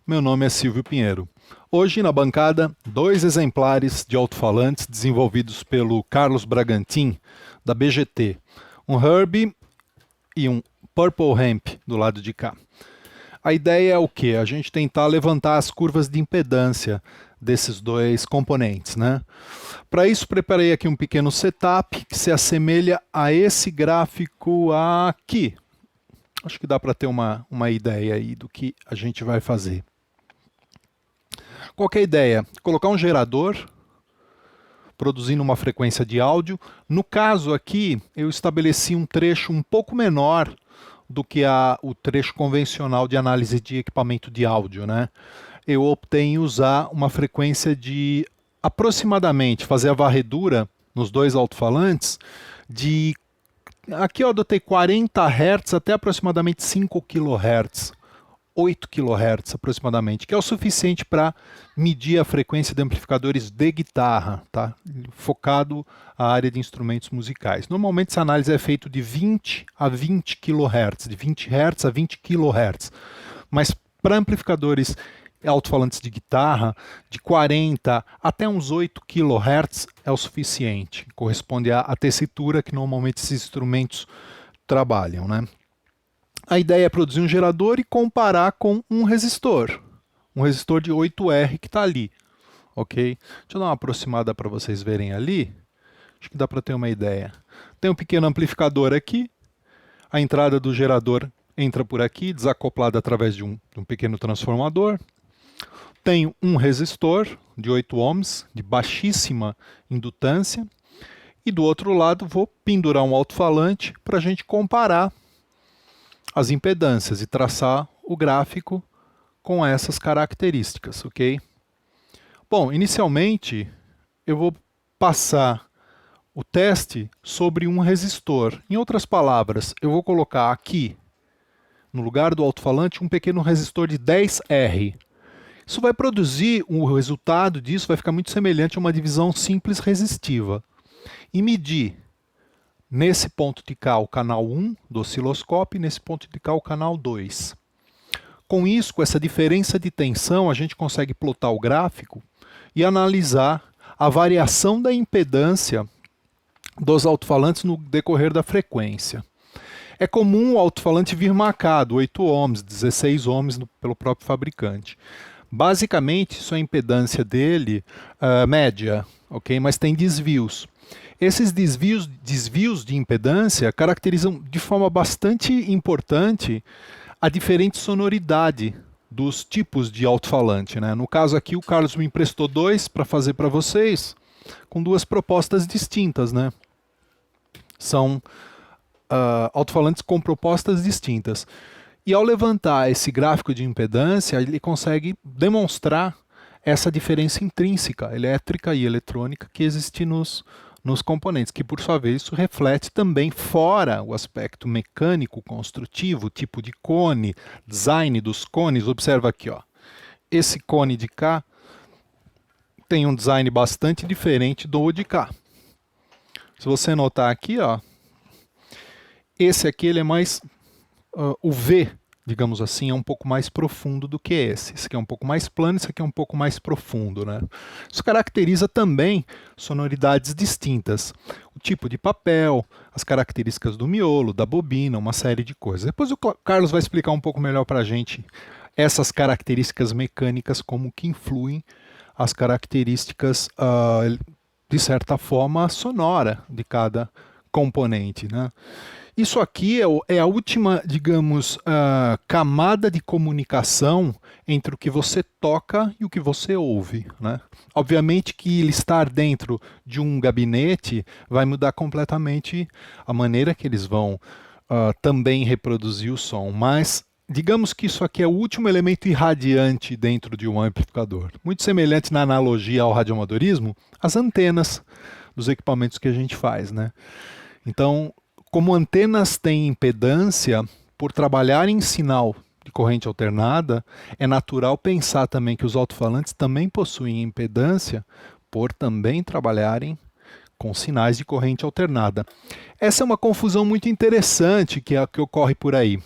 Meu nome é Silvio Pinheiro. Hoje na bancada, 2 exemplares de alto-falantes desenvolvidos pelo Carlos Bragantin, da BGT. Um Herbie e um Purple Hemp do lado de cá. A ideia é o quê? A gente tentar levantar as curvas de impedância desses dois componentes, né? Para isso, preparei aqui um pequeno setup que se assemelha a esse gráfico aqui. Acho que dá para ter uma ideia aí do que a gente vai fazer. Qual que é a ideia? Colocar um gerador produzindo uma frequência de áudio. No caso aqui, eu estabeleci um trecho um pouco menor do que o trecho convencional de análise de equipamento de áudio, né? Eu optei em usar uma frequência de aproximadamente, fazer a varredura nos dois alto-falantes de... Aqui eu adotei 40 Hz até aproximadamente 5 kHz. 8 kHz aproximadamente, que é o suficiente para medir a frequência de amplificadores de guitarra, tá? Focado à área de instrumentos musicais. Normalmente essa análise é feita de 20 a 20 kHz, de 20 Hz a 20 kHz. Mas para amplificadores alto-falantes de guitarra, de 40 até uns 8 kHz é o suficiente. Corresponde à tessitura que normalmente esses instrumentos trabalham, né? A ideia é produzir um gerador e comparar com um resistor de 8R que está ali, ok? Deixa eu dar uma aproximada para vocês verem ali, acho que dá para ter uma ideia. Tem um pequeno amplificador aqui, a entrada do gerador entra por aqui, desacoplada através de um pequeno transformador. Tenho um resistor de 8 ohms, de baixíssima indutância, e do outro lado vou pendurar um alto-falante para a gente comparar as impedâncias e traçar o gráfico com essas características, ok? Bom, inicialmente eu vou passar o teste sobre um resistor. Em outras palavras, eu vou colocar aqui, no lugar do alto-falante, um pequeno resistor de 10R. Isso vai produzir, o resultado disso vai ficar muito semelhante a uma divisão simples resistiva. E medir nesse ponto de cá o canal 1 do osciloscópio e nesse ponto de cá o canal 2. Com isso, com essa diferença de tensão, a gente consegue plotar o gráfico e analisar a variação da impedância dos alto-falantes no decorrer da frequência. É comum o alto-falante vir marcado, 8 ohms, 16 ohms pelo próprio fabricante. Basicamente, isso é a impedância dele média, ok? Mas tem desvios. Esses desvios de impedância caracterizam de forma bastante importante a diferente sonoridade dos tipos de alto-falante, né? No caso aqui, o Carlos me emprestou 2 para fazer para vocês, com 2 propostas distintas, né? São alto-falantes com propostas distintas. E ao levantar esse gráfico de impedância, ele consegue demonstrar essa diferença intrínseca, elétrica e eletrônica, que existe nos componentes, que por sua vez isso reflete também fora o aspecto mecânico, construtivo, tipo de cone, design dos cones. Observa aqui, ó. Esse cone de cá tem um design bastante diferente do de cá. Se você notar aqui, ó, esse aqui ele é mais... o V, digamos assim, é um pouco mais profundo do que esse. Esse aqui é um pouco mais plano, esse aqui é um pouco mais profundo, né? Isso caracteriza também sonoridades distintas. O tipo de papel, as características do miolo, da bobina, uma série de coisas. Depois o Carlos vai explicar um pouco melhor para a gente essas características mecânicas, como que influem as características, de certa forma, sonora de cada componente, né? Isso aqui é a última, digamos, camada de comunicação entre o que você toca e o que você ouve, né? Obviamente que ele estar dentro de um gabinete vai mudar completamente a maneira que eles vão também reproduzir o som, mas digamos que isso aqui é o último elemento irradiante dentro de um amplificador. Muito semelhante na analogia ao radioamadorismo, as antenas dos equipamentos que a gente faz, né? Então, como antenas têm impedância, por trabalhar em sinal de corrente alternada, é natural pensar também que os alto-falantes também possuem impedância por também trabalharem com sinais de corrente alternada. Essa é uma confusão muito interessante que ocorre por aí.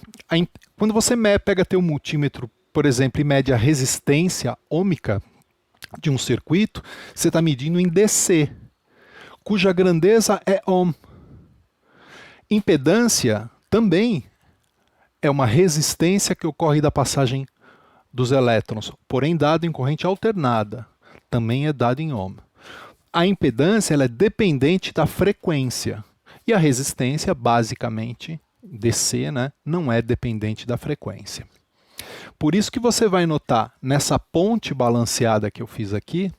Quando você pega teu multímetro por exemplo, e mede a resistência ohmica de um circuito, você está medindo em DC, cuja grandeza é ohm. Impedância também é uma resistência que ocorre da passagem dos elétrons, porém dado em corrente alternada, também é dado em ohm. A impedância ela é dependente da frequência e a resistência, basicamente, DC, né, não é dependente da frequência. Por isso que você vai notar nessa ponte balanceada que eu fiz aqui,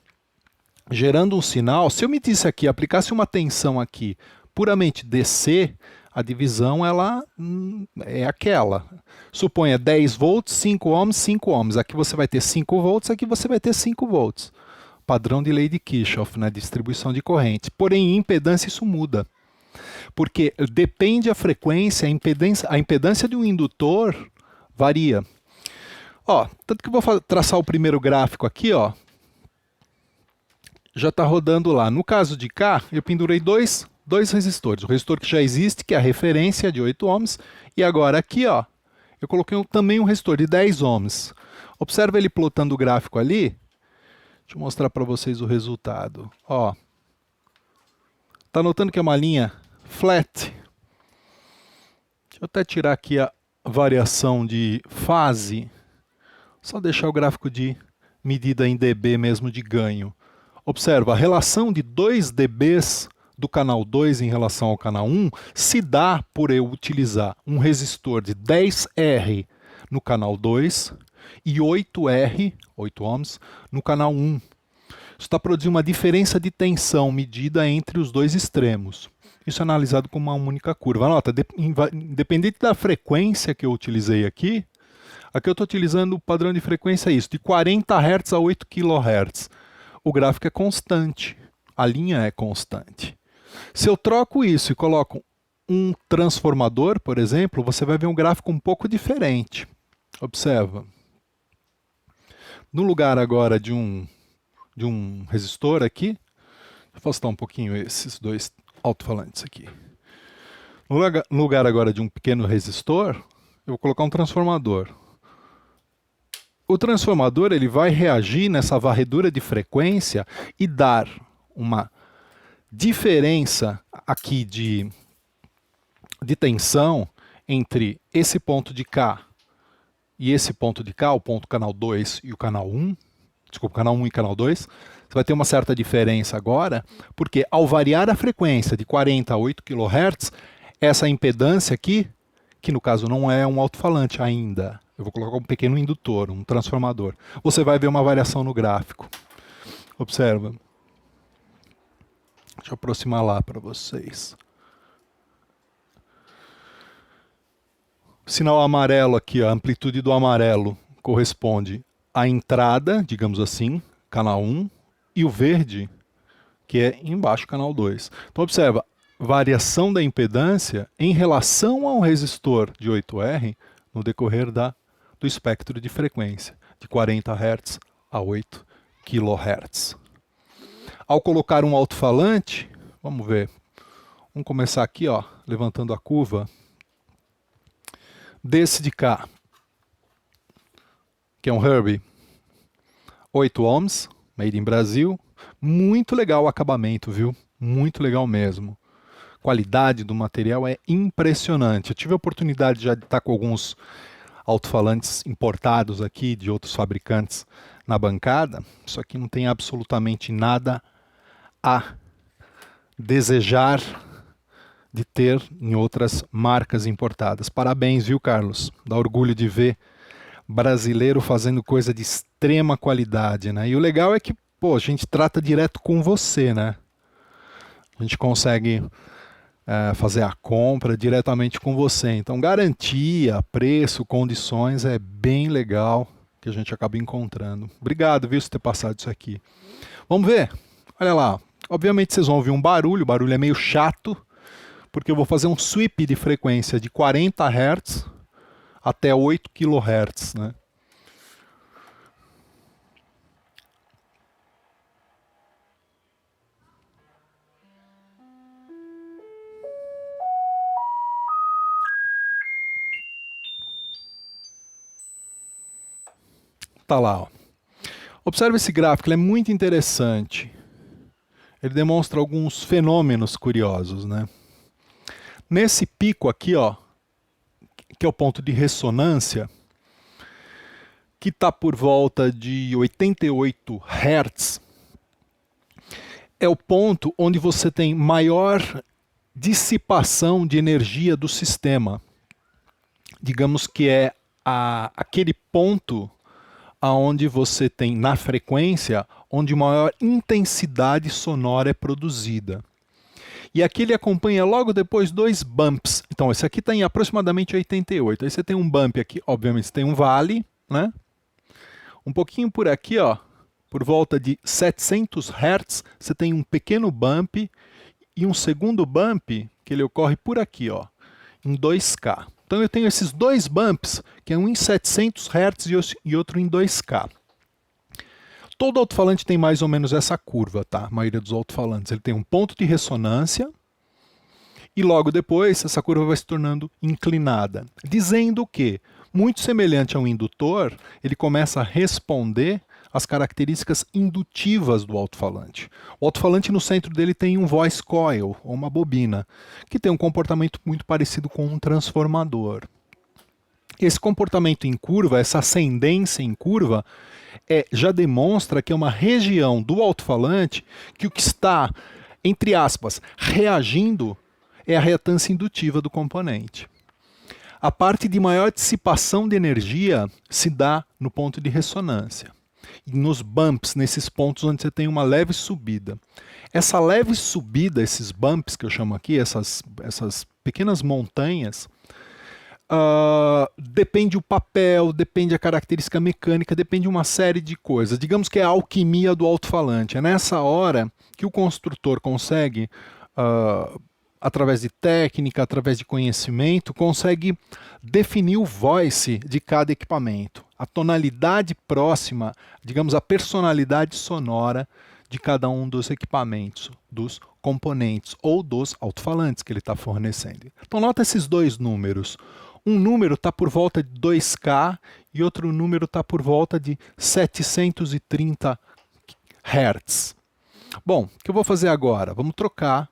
gerando um sinal, se eu medisse aqui, aplicasse uma tensão aqui puramente DC, a divisão ela é aquela. Suponha 10 volts, 5 ohms, 5 ohms. Aqui você vai ter 5 volts, aqui você vai ter 5 volts. Padrão de lei de Kirchhoff, né? Distribuição de correntes. Porém, em impedância isso muda. Porque depende a frequência, a impedância de um indutor varia. Ó, tanto que eu vou traçar o primeiro gráfico aqui, ó. Já está rodando lá. No caso de cá, eu pendurei dois resistores. O resistor que já existe, que é a referência de 8 ohms. E agora aqui, ó, eu coloquei também um resistor de 10 ohms. Observa ele plotando o gráfico ali. Deixa eu mostrar para vocês o resultado. Ó, tá notando que é uma linha flat? Deixa eu até tirar aqui a variação de fase. Só deixar o gráfico de medida em dB mesmo de ganho. Observa, a relação de 2 dBs do canal 2 em relação ao canal 1 se dá por eu utilizar um resistor de 10R no canal 2 e 8R, 8 ohms, no canal 1. Isso está produzindo uma diferença de tensão medida entre os dois extremos. Isso é analisado como uma única curva. Nota, independente da frequência que eu utilizei aqui eu estou utilizando o padrão de frequência isso, de 40 Hz a 8 kHz. O gráfico é constante, a linha é constante. Se eu troco isso e coloco um transformador, por exemplo, você vai ver um gráfico um pouco diferente. Observa. No lugar agora de um resistor aqui, deixa eu afastar um pouquinho esses dois alto-falantes aqui. No lugar agora de um pequeno resistor, eu vou colocar um transformador. O transformador ele vai reagir nessa varredura de frequência e dar uma diferença aqui de tensão entre esse ponto de cá e esse ponto de cá, o ponto canal 2 e o canal 1, desculpa, canal 1 e canal 2, você vai ter uma certa diferença agora, porque ao variar a frequência de 40 a 8 kHz, essa impedância aqui, que no caso não é um alto-falante ainda, eu vou colocar um pequeno indutor, um transformador, você vai ver uma variação no gráfico. Observa. Deixa eu aproximar lá para vocês. Sinal amarelo aqui, a amplitude do amarelo corresponde à entrada, digamos assim, canal 1, e o verde, que é embaixo, canal 2. Então observa, variação da impedância em relação ao resistor de 8R no decorrer do espectro de frequência, de 40 Hz a 8 kHz. Ao colocar um alto-falante, vamos ver, vamos começar aqui, ó, levantando a curva, desse de cá, que é um Herbie, 8 ohms, made in Brasil, muito legal o acabamento, viu? Muito legal mesmo. Qualidade do material é impressionante. Eu tive a oportunidade já de estar com alguns alto-falantes importados aqui de outros fabricantes na bancada. Isso aqui não tem absolutamente nada a desejar de ter em outras marcas importadas. Parabéns, viu, Carlos? Dá orgulho de ver brasileiro fazendo coisa de extrema qualidade, né? E o legal é que, pô, a gente trata direto com você, né? A gente consegue fazer a compra diretamente com você. Então, garantia, preço, condições é bem legal que a gente acaba encontrando. Obrigado, viu, por ter passado isso aqui. Vamos ver? Olha lá. Obviamente vocês vão ouvir um barulho, o barulho é meio chato, porque eu vou fazer um sweep de frequência de 40 Hz até 8 kHz, né? Tá lá, ó. Observe esse gráfico, ele é muito interessante. Ele demonstra alguns fenômenos curiosos, né? Nesse pico aqui, ó, que é o ponto de ressonância, que está por volta de 88 Hz, é o ponto onde você tem maior dissipação de energia do sistema. Digamos que é aquele ponto aonde você tem, na frequência, onde maior intensidade sonora é produzida. E aqui ele acompanha logo depois dois bumps. Então, esse aqui está em aproximadamente 88. Aí você tem um bump aqui, obviamente você tem um vale, né? Um pouquinho por aqui, ó, por volta de 700 Hz, você tem um pequeno bump e um segundo bump que ele ocorre por aqui, ó, em 2K. Então eu tenho esses dois bumps, que é um em 700 Hz e outro em 2K. Todo alto-falante tem mais ou menos essa curva, tá? A maioria dos alto-falantes. Ele tem um ponto de ressonância e logo depois essa curva vai se tornando inclinada. Dizendo que, muito semelhante a um indutor, ele começa a responder às características indutivas do alto-falante. O alto-falante no centro dele tem um voice coil, ou uma bobina, que tem um comportamento muito parecido com um transformador. Esse comportamento em curva, essa ascendência em curva, já demonstra que é uma região do alto-falante que o que está, entre aspas, reagindo é a reatância indutiva do componente. A parte de maior dissipação de energia se dá no ponto de ressonância. E nos bumps, nesses pontos onde você tem uma leve subida. Essa leve subida, esses bumps que eu chamo aqui, essas pequenas montanhas, depende o papel, depende a característica mecânica, depende uma série de coisas. Digamos que é a alquimia do alto-falante. É nessa hora que o construtor consegue, através de técnica, através de conhecimento, consegue definir o voice de cada equipamento. A tonalidade próxima, digamos, a personalidade sonora de cada um dos equipamentos, dos componentes ou dos alto-falantes que ele está fornecendo. Então nota esses dois números. Um número está por volta de 2K e outro número está por volta de 730 Hz. Bom, o que eu vou fazer agora? Vamos trocar,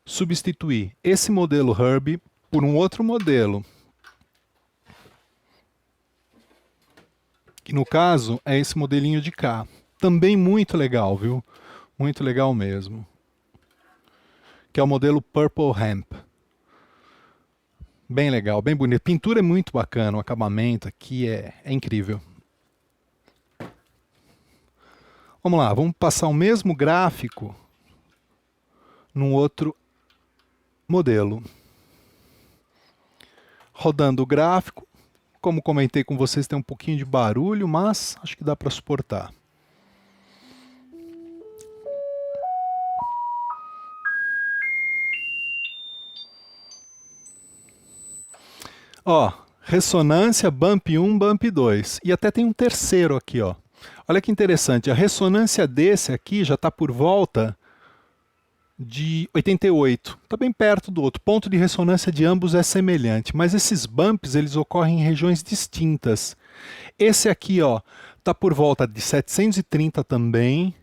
substituir esse modelo Herbie por um outro modelo, que no caso é esse modelinho de cá. Também muito legal, viu? Muito legal mesmo. Que é o modelo Purple Hemp. Bem legal, bem bonito. Pintura é muito bacana, o acabamento aqui é incrível. Vamos lá, vamos passar o mesmo gráfico num outro modelo. Rodando o gráfico. Como comentei com vocês, tem um pouquinho de barulho, mas acho que dá para suportar. Ó, ressonância, bump 1, bump 2. E até tem um terceiro aqui, ó. Olha que interessante, a ressonância desse aqui já está por volta de 88. Está bem perto do outro. O ponto de ressonância de ambos é semelhante, mas esses bumps eles ocorrem em regiões distintas. Esse aqui, ó, está por volta de 730 também.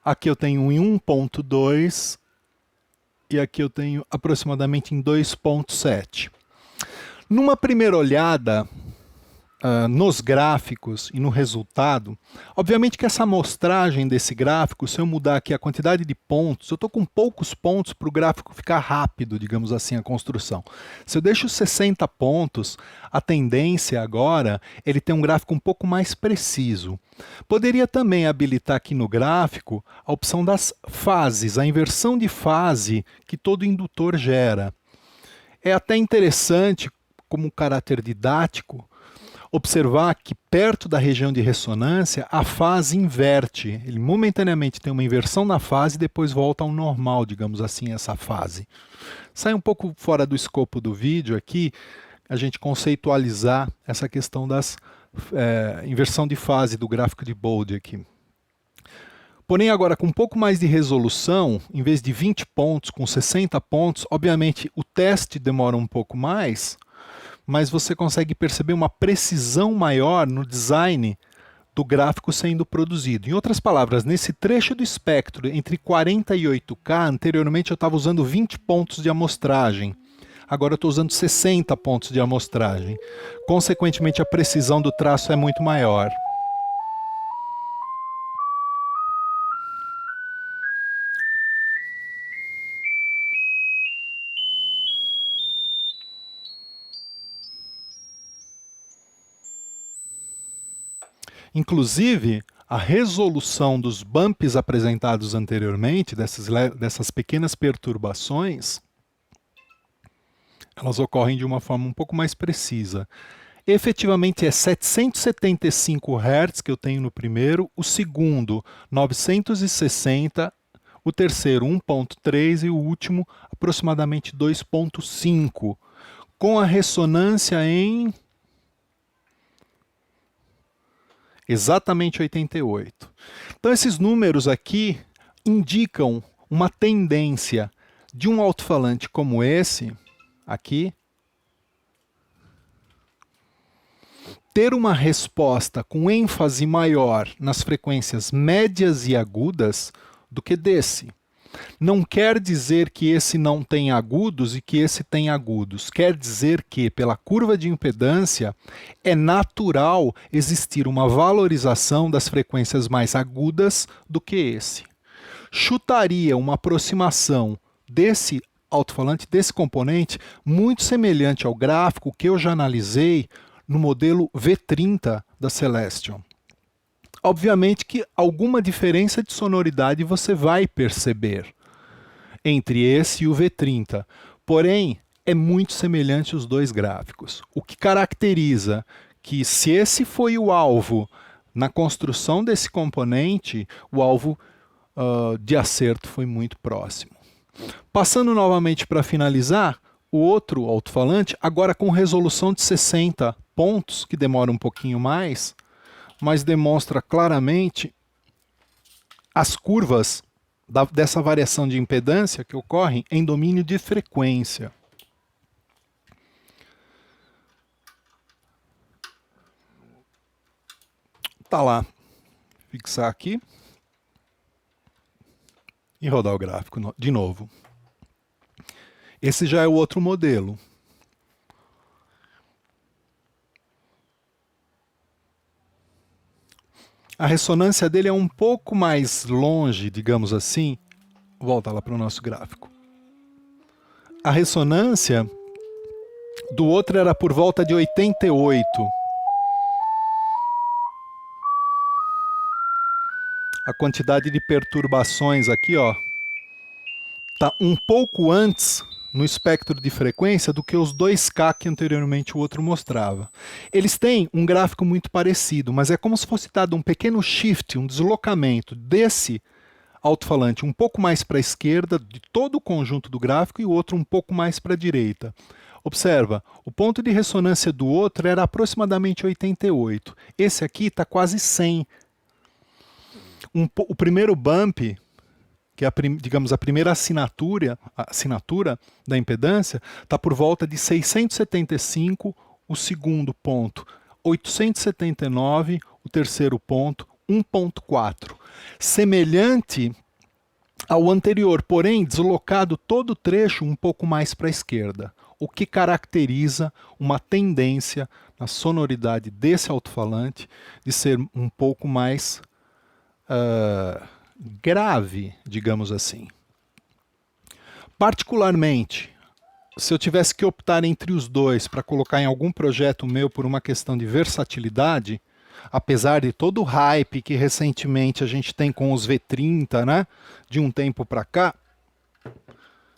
Aqui eu tenho em 1.2 e aqui eu tenho aproximadamente em 2.7. Numa primeira olhada nos gráficos e no resultado, obviamente que essa amostragem desse gráfico, se eu mudar aqui a quantidade de pontos, eu estou com poucos pontos para o gráfico ficar rápido, digamos assim, a construção. Se eu deixo 60 pontos, a tendência agora é ele ter um gráfico um pouco mais preciso. Poderia também habilitar aqui no gráfico a opção das fases, a inversão de fase que todo indutor gera. É até interessante, como um caráter didático, observar que perto da região de ressonância a fase inverte. Ele momentaneamente tem uma inversão na fase e depois volta ao normal, digamos assim, essa fase. Sai um pouco fora do escopo do vídeo aqui, a gente conceitualizar essa questão das inversão de fase do gráfico de Bode aqui. Porém, agora com um pouco mais de resolução, em vez de 20 pontos, com 60 pontos, obviamente o teste demora um pouco mais, mas você consegue perceber uma precisão maior no design do gráfico sendo produzido. Em outras palavras, nesse trecho do espectro entre 40 e 8K, anteriormente eu estava usando 20 pontos de amostragem. Agora eu estou usando 60 pontos de amostragem. Consequentemente, a precisão do traço é muito maior. Inclusive, a resolução dos bumps apresentados anteriormente, dessas pequenas perturbações, elas ocorrem de uma forma um pouco mais precisa. Efetivamente é 775 Hz que eu tenho no primeiro, o segundo 960, o terceiro 1.3 e o último aproximadamente 2.5, com a ressonância em exatamente 88. Então esses números aqui indicam uma tendência de um alto-falante como esse, aqui, ter uma resposta com ênfase maior nas frequências médias e agudas do que desse. Não quer dizer que esse não tem agudos e que esse tem agudos. Quer dizer que, pela curva de impedância, é natural existir uma valorização das frequências mais agudas do que esse. Chutaria uma aproximação desse alto-falante, desse componente, muito semelhante ao gráfico que eu já analisei no modelo V30 da Celestion. Obviamente que alguma diferença de sonoridade você vai perceber entre esse e o V30, porém é muito semelhante os dois gráficos. O que caracteriza que, se esse foi o alvo na construção desse componente, o alvo de acerto foi muito próximo. Passando novamente para finalizar, o outro alto-falante, agora com resolução de 60 pontos, que demora um pouquinho mais, mas demonstra claramente as curvas dessa variação de impedância que ocorrem em domínio de frequência. Tá lá. Fixar aqui. E rodar o gráfico de novo. Esse já é o outro modelo. A ressonância dele é um pouco mais longe, digamos assim. Volta lá para o nosso gráfico. A ressonância do outro era por volta de 88. A quantidade de perturbações aqui, ó, tá um pouco antes no espectro de frequência do que os 2K que anteriormente o outro mostrava. Eles têm um gráfico muito parecido, mas é como se fosse dado um pequeno shift, um deslocamento desse alto-falante um pouco mais para a esquerda de todo o conjunto do gráfico e o outro um pouco mais para a direita. Observa, o ponto de ressonância do outro era aproximadamente 88. Esse aqui está quase 100. O primeiro bump, que é, digamos, a primeira assinatura da impedância, está por volta de 675, o segundo ponto 879, o terceiro ponto 1.4. Semelhante ao anterior, porém deslocado todo o trecho um pouco mais para a esquerda, o que caracteriza uma tendência na sonoridade desse alto-falante de ser um pouco mais grave, digamos assim. Particularmente, se eu tivesse que optar entre os dois para colocar em algum projeto meu por uma questão de versatilidade, apesar de todo o hype que recentemente a gente tem com os V30, né, de um tempo para cá,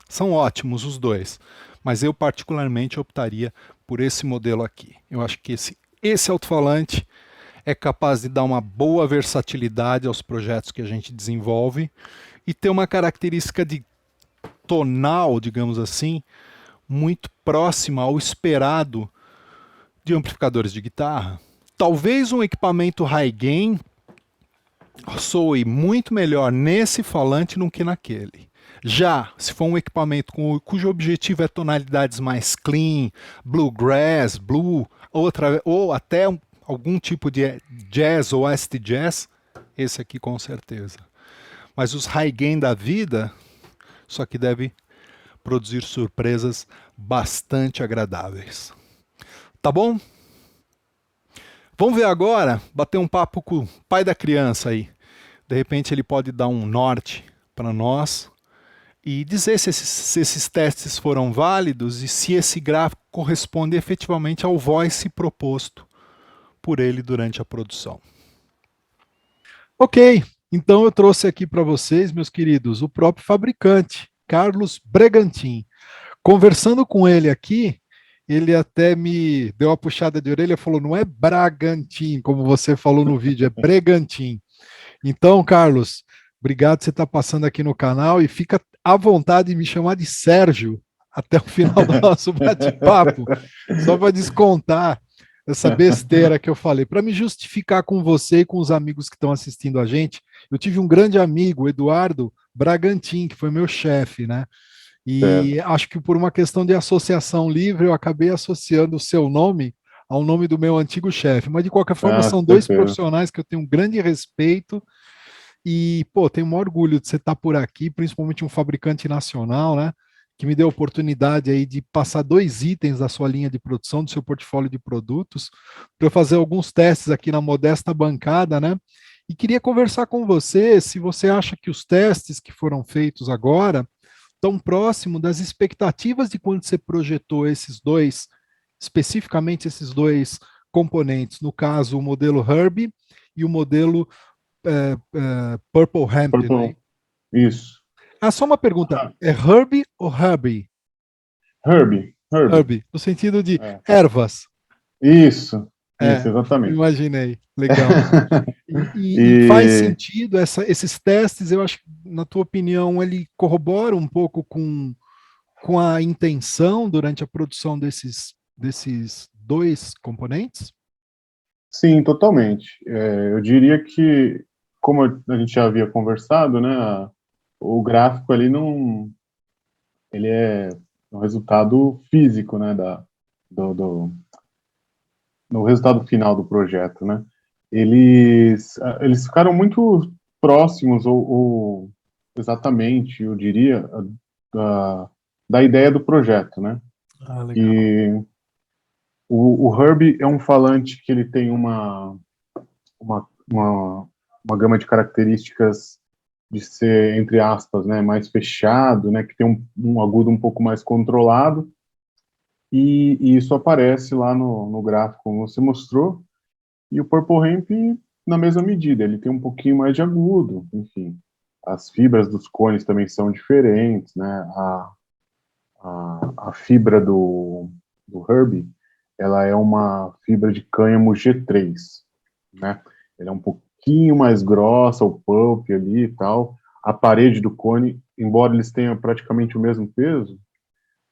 são ótimos os dois, mas eu particularmente optaria por esse modelo aqui. Eu acho que esse alto-falante é capaz de dar uma boa versatilidade aos projetos que a gente desenvolve e ter uma característica de tonal, digamos assim, muito próxima ao esperado de amplificadores de guitarra. Talvez um equipamento high gain soe muito melhor nesse falante do que naquele. Já, se for um equipamento cujo objetivo é tonalidades mais clean, bluegrass, blue, ou até algum tipo de jazz ou acid jazz, esse aqui com certeza. Mas os high gain da vida, só que deve produzir surpresas bastante agradáveis. Tá bom? Vamos ver agora, bater um papo com o pai da criança aí. De repente ele pode dar um norte para nós e dizer se esses testes foram válidos e se esse gráfico corresponde efetivamente ao voice proposto por ele durante a produção. Ok, então eu trouxe aqui para vocês, meus queridos, o próprio fabricante, Carlos Bregantin. Conversando com ele aqui, ele até me deu uma puxada de orelha e falou: não é Bragantin, como você falou no vídeo, é Bregantin. Então, Carlos, obrigado por você estar passando aqui no canal e fica à vontade de me chamar de Sérgio até o final do nosso bate-papo, só para descontar essa besteira que eu falei, para me justificar com você e com os amigos que estão assistindo a gente. Eu tive um grande amigo, Eduardo Bragantin, que foi meu chefe, né? E Certo. acho que por uma questão de associação livre, eu acabei associando o seu nome ao nome do meu antigo chefe. Mas, de qualquer forma, Ah, são dois certeza. profissionais que eu tenho um grande respeito e, pô, tenho o maior orgulho de você estar por aqui, principalmente um fabricante nacional, né? Que me deu a oportunidade aí de passar 2 itens da sua linha de produção, do seu portfólio de produtos, para eu fazer alguns testes aqui na modesta bancada, né? E queria conversar com você se você acha que os testes que foram feitos agora tão próximo das expectativas de quando você projetou esses dois, especificamente esses dois componentes, no caso o modelo Herbie e o modelo Purple Hemp, né? Purple. Isso. Ah, só uma pergunta, Ah, é Herbie ou Herbie? Herbie. Herbie. Herbie, no sentido de É. ervas. Isso. Isso, É, exatamente. imaginei, legal. E faz E sentido esses testes, eu acho que, na tua opinião, ele corrobora um pouco com a intenção durante a produção desses dois componentes? sim, totalmente. Eu diria que, como a gente já havia conversado, né, o gráfico ali não, ele é um resultado físico, né, do, do, no resultado final do projeto, né? Eles ficaram muito próximos ou exatamente, eu diria, da ideia do projeto, né? Ah, legal. E o Herbie é um falante que ele tem uma, uma, uma gama de características de ser, entre aspas, né, mais fechado, né, que tem um agudo um pouco mais controlado, e isso aparece lá no gráfico, como você mostrou. E o Purple Hemp, na mesma medida, ele tem um pouquinho mais de agudo, enfim. As fibras dos cones também são diferentes, né? A fibra do Herbie, ela é uma fibra de cânhamo G3, né? Ela é um pouquinho mais grossa, o pulp ali e tal. A parede do cone, embora eles tenham praticamente o mesmo peso,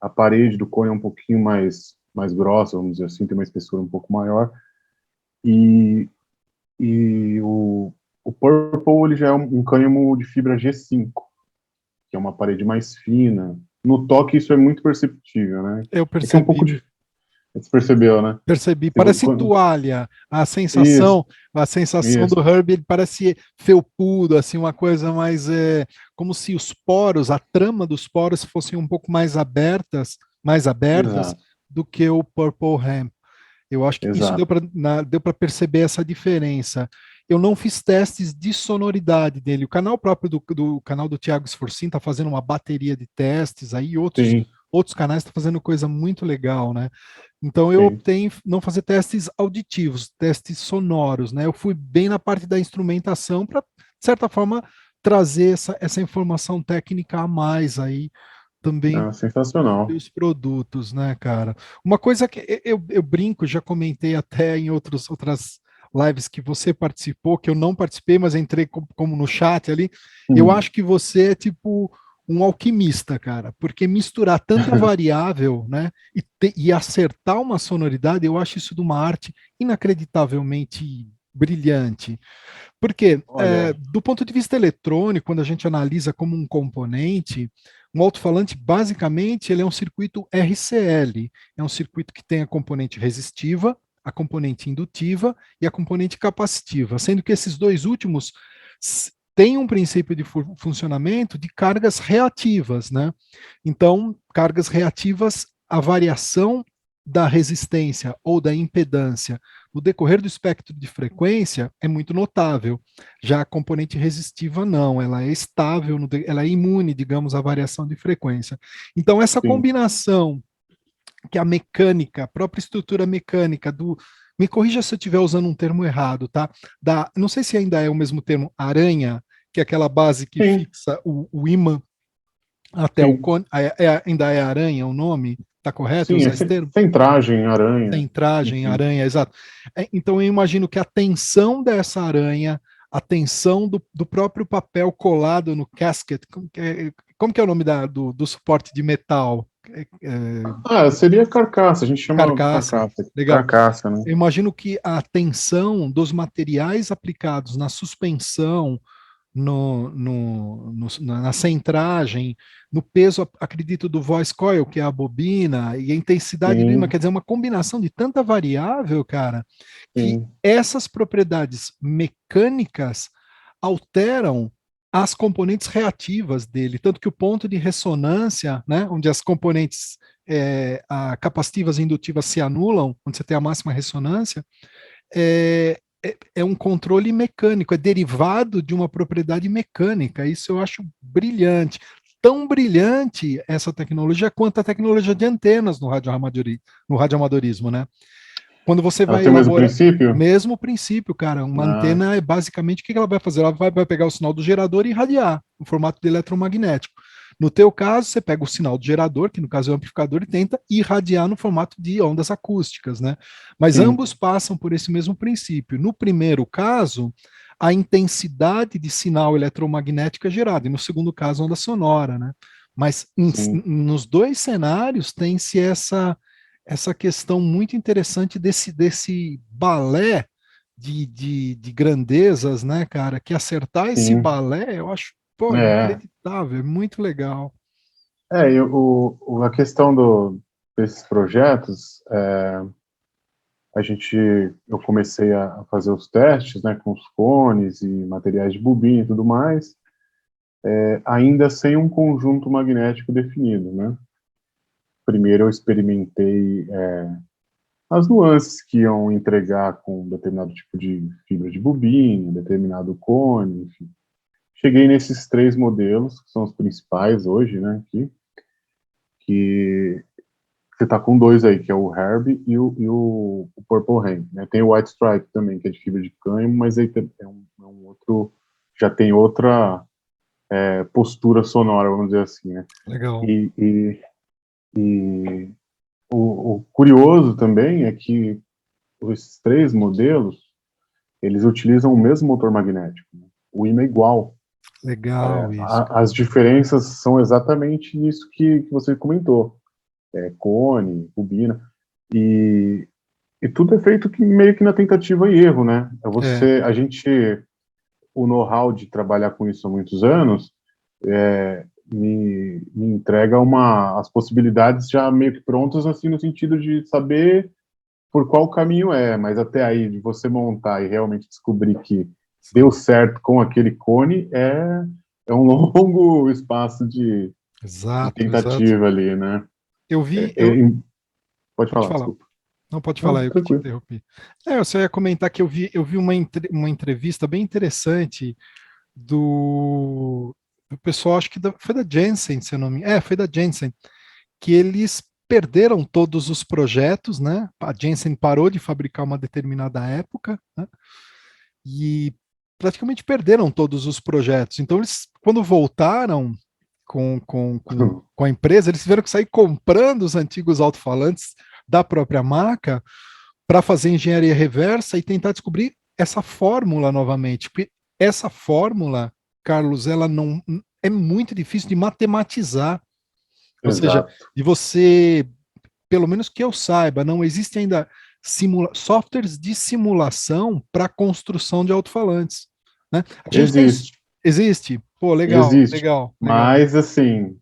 a parede do cone é um pouquinho mais grossa, vamos dizer assim, tem uma espessura um pouco maior. E o Purple ele já é um cânhamo de fibra G5, que é uma parede mais fina. No toque isso é muito perceptível, né? Eu É que é um pouco percebi, de... Você percebeu, né? percebi. Se vo- Parece quando- toalha. Isso, A sensação do isso, Herbie, ele parece felpudo, assim, uma coisa mais como se os poros, a trama dos poros fossem um pouco mais abertas exato, do que o Purple Hemp. Eu acho que isso exato. deu para perceber essa diferença. Eu não fiz testes de sonoridade dele. O canal próprio do canal do Thiago Sforcin está fazendo uma bateria de testes, aí Sim, outros canais estão fazendo coisa muito legal, né? Então eu sim. optei em não fazer testes auditivos, testes sonoros, né? Eu fui bem na parte da instrumentação para, de certa forma, trazer essa informação técnica a mais aí também É sensacional. os produtos, né, cara? Uma coisa que eu brinco, já comentei até em outras lives que você participou, que eu não participei, mas entrei como no chat ali. Eu Hum. acho que você é tipo um alquimista, cara, porque misturar tanta variável, né, e acertar uma sonoridade, eu acho isso de uma arte inacreditavelmente brilhante. Porque, Olha, do ponto de vista eletrônico, quando a gente analisa como um componente, um alto-falante, basicamente, ele é um circuito RCL. É um circuito que tem a componente resistiva, a componente indutiva e a componente capacitiva, sendo que esses dois últimos têm um princípio de funcionamento de cargas reativas, né? Então, cargas reativas, a variação da resistência ou da impedância no decorrer do espectro de frequência é muito notável. Já a componente resistiva não, ela é estável, ela é imune, digamos, à variação de frequência. Então, essa sim. combinação que a mecânica, a própria estrutura mecânica do. Me corrija se eu estiver usando um termo errado, tá? Não sei se ainda é o mesmo termo, aranha, que é aquela base que Sim, fixa o ímã até o sim. cone. Ainda é aranha o nome? Está correto eu Sim, é usar esse termo? centragem, aranha, Centragem, enfim. aranha, exato. Então eu imagino que a tensão dessa aranha, a tensão do próprio papel colado no casket, como que é o nome do suporte de metal? Ah, seria carcaça, a gente chama Carcaça. carcaça. Legal. Carcaça, né? Eu imagino que a tensão dos materiais aplicados na suspensão, na centragem, no peso, acredito, do voice coil, que é a bobina, e a intensidade do imã, Sim, quer dizer, uma combinação de tanta variável, cara, que sim, essas propriedades mecânicas alteram as componentes reativas dele, tanto que o ponto de ressonância, né, onde as componentes capacitivas e indutivas se anulam, onde você tem a máxima ressonância, é um controle mecânico, é derivado de uma propriedade mecânica. Isso eu acho brilhante. Tão brilhante essa tecnologia quanto a tecnologia de antenas no radioamadorismo, né? Quando você ela vai tem o mesmo elaborar, princípio? mesmo princípio, cara, uma Ah, antena é basicamente o que ela vai fazer? Ela vai pegar o sinal do gerador e irradiar no formato de eletromagnético. No teu caso, você pega o sinal do gerador, que no caso é o amplificador, e tenta irradiar no formato de ondas acústicas, né? Mas sim, ambos passam por esse mesmo princípio. No primeiro caso, a intensidade de sinal eletromagnético é gerada, e no segundo caso, onda sonora, né? Mas sim, nos dois cenários tem-se essa questão muito interessante desse balé de grandezas, né, cara? Que acertar esse sim. balé, eu acho, pô, É, inacreditável, é muito legal. a questão desses projetos, eu comecei a fazer os testes, né, com os cones e materiais de bobina e tudo mais, ainda sem um conjunto magnético definido, né? Primeiro eu experimentei as nuances que iam entregar com determinado tipo de fibra de bobina, determinado cone, enfim. Cheguei nesses três modelos, que são os principais hoje, né, aqui, que você tá com dois aí, que é o Herb e o Purple Rain, né? Tem o White Stripe também, que é de fibra de cânhamo, mas aí é um outro, já tem outra postura sonora, vamos dizer assim, né? Legal. E, e, e o curioso também é que esses três modelos, eles utilizam o mesmo motor magnético, né? O ímã é igual. Legal isso, cara. As diferenças são exatamente isso que você comentou. Cone, bobina, e, e tudo é feito meio que na tentativa e erro, né? É, O know-how de trabalhar com isso há muitos anos, me entrega as possibilidades já meio que prontas, assim, no sentido de saber por qual caminho mas até aí, de você montar e realmente descobrir que deu sim. certo com aquele cone, é um longo espaço de Exato, exato. tentativa ali, né? Eu É, vi, é, eu, pode pode falar, falar. desculpa. Não, pode Não, falar, eu que te tranquilo. interrompi. Eu só ia comentar que eu vi uma entrevista bem interessante do pessoal, acho que foi da Jensen, se eu não me engano. Foi da Jensen, que eles perderam todos os projetos, né? A Jensen parou de fabricar uma determinada época, né? E praticamente perderam todos os projetos. Então, eles, quando voltaram com a empresa, eles tiveram que sair comprando os antigos alto-falantes da própria marca para fazer engenharia reversa e tentar descobrir essa fórmula novamente. Porque essa fórmula, Carlos, ela não é muito difícil de matematizar. Ou seja, Exato. de você, pelo menos que eu saiba, não existe ainda. softwares de simulação para construção de alto-falantes, né? A gente tem... Existe, Existe? Pô, legal, existe. legal, legal. Mas, assim,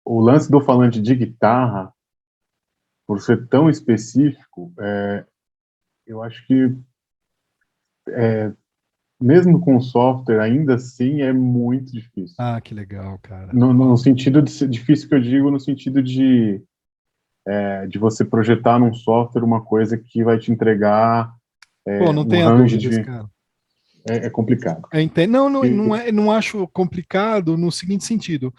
o lance do falante de guitarra, por ser tão específico, eu acho que, mesmo com software, ainda assim é muito difícil. Ah, que legal, cara. No sentido de ser difícil que eu digo, no sentido de você projetar num software uma coisa que vai te entregar Pô, não um tenha range dúvidas, de... cara. É complicado. Eu entendo. Não, não, não, E, não acho complicado no seguinte sentido.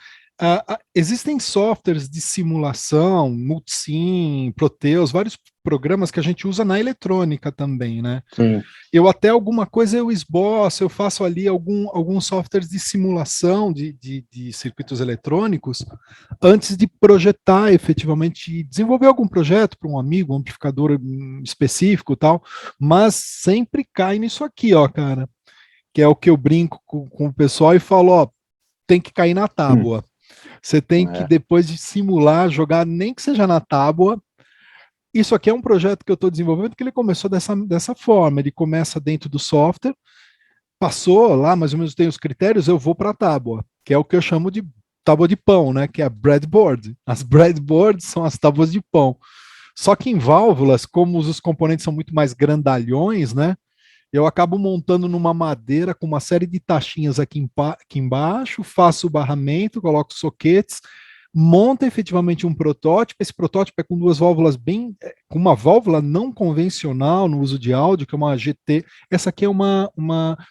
Existem softwares de simulação, Multisim, Proteus, vários programas que a gente usa na eletrônica também, né? sim, Eu até alguma coisa eu esboço, eu faço ali alguns softwares de simulação de circuitos eletrônicos antes de projetar efetivamente, desenvolver algum projeto para um amigo, um amplificador específico e tal, mas sempre cai nisso aqui, ó, cara, que é o que eu brinco com o pessoal e falo, ó, tem que cair na hum, tábua. Você tem que, é, depois de simular, jogar, nem que seja na tábua. Isso aqui é um projeto que eu estou desenvolvendo que ele começou dessa forma. Ele começa dentro do software, passou lá, mais ou menos tem os critérios, eu vou para a tábua, que é o que eu chamo de tábua de pão, né? Que é a breadboard. As breadboards são as tábuas de pão. Só que em válvulas, como os componentes são muito mais grandalhões, né? Eu acabo montando numa madeira com uma série de taxinhas aqui embaixo, faço o barramento, coloco soquetes, monta efetivamente um protótipo. Esse protótipo é com duas válvulas com uma válvula não convencional no uso de áudio, que é uma GT. Essa aqui é uma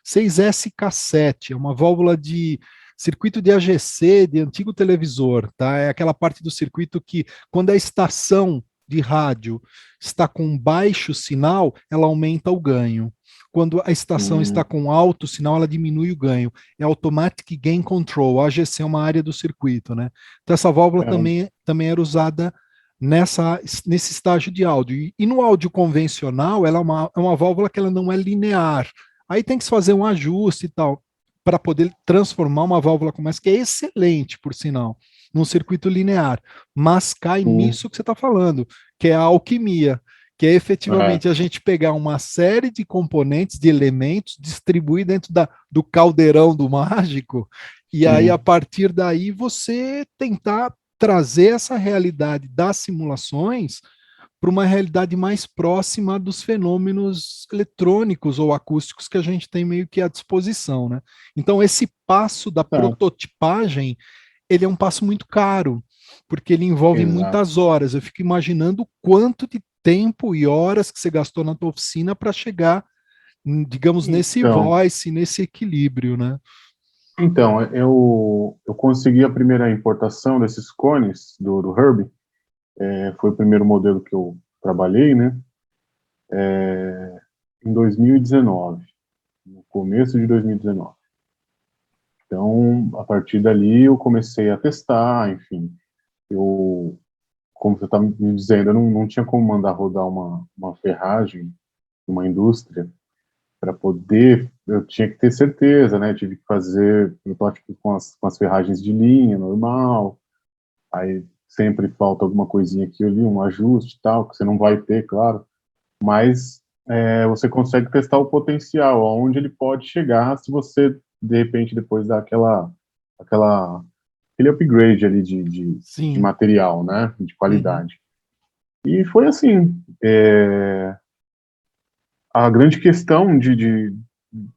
6S-K7, é uma válvula de circuito de AGC, de antigo televisor, tá? É aquela parte do circuito que, quando a estação de rádio está com baixo sinal, ela aumenta o ganho. Quando a estação está hum, com alto sinal, ela diminui o ganho. É Automatic Gain Control. A AGC é uma área do circuito, né? Então, essa válvula é, um, também era usada nesse estágio de áudio. E no áudio convencional, ela é uma válvula que ela não é linear. Aí tem que se fazer um ajuste e tal, para poder transformar uma válvula como essa, que é excelente, por sinal, num circuito linear. Mas cai sim, nisso que você está falando, que é a alquimia, que é é, efetivamente a gente pegar uma série de componentes, de elementos, distribuir dentro do caldeirão do mágico, e aí a sim, partir daí você tentar trazer essa realidade das simulações para uma realidade mais próxima dos fenômenos eletrônicos ou acústicos que a gente tem meio que à disposição, né? Então esse passo da tá, prototipagem, ele é um passo muito caro, porque ele envolve exato. muitas horas. Eu fico imaginando o quanto de tempo e horas que você gastou na tua oficina para chegar, digamos, nesse Então, voice, nesse equilíbrio, né? então, eu consegui a primeira importação desses cones do Herbie, foi o primeiro modelo que eu trabalhei, né, em 2019, no começo de 2019. Então, a partir dali eu comecei a testar, enfim, eu, como você está me dizendo, eu não tinha como mandar rodar uma ferragem, uma indústria, para poder, eu tinha que ter certeza, né, eu tive que fazer protótipo com as ferragens de linha, normal, aí sempre falta alguma coisinha aqui ali, um ajuste e tal, que você não vai ter, claro, mas você consegue testar o potencial, aonde ele pode chegar se você, de repente, depois dar aquela, aquele upgrade ali de Sim. material, né, de Uhum. qualidade. E foi assim, a grande questão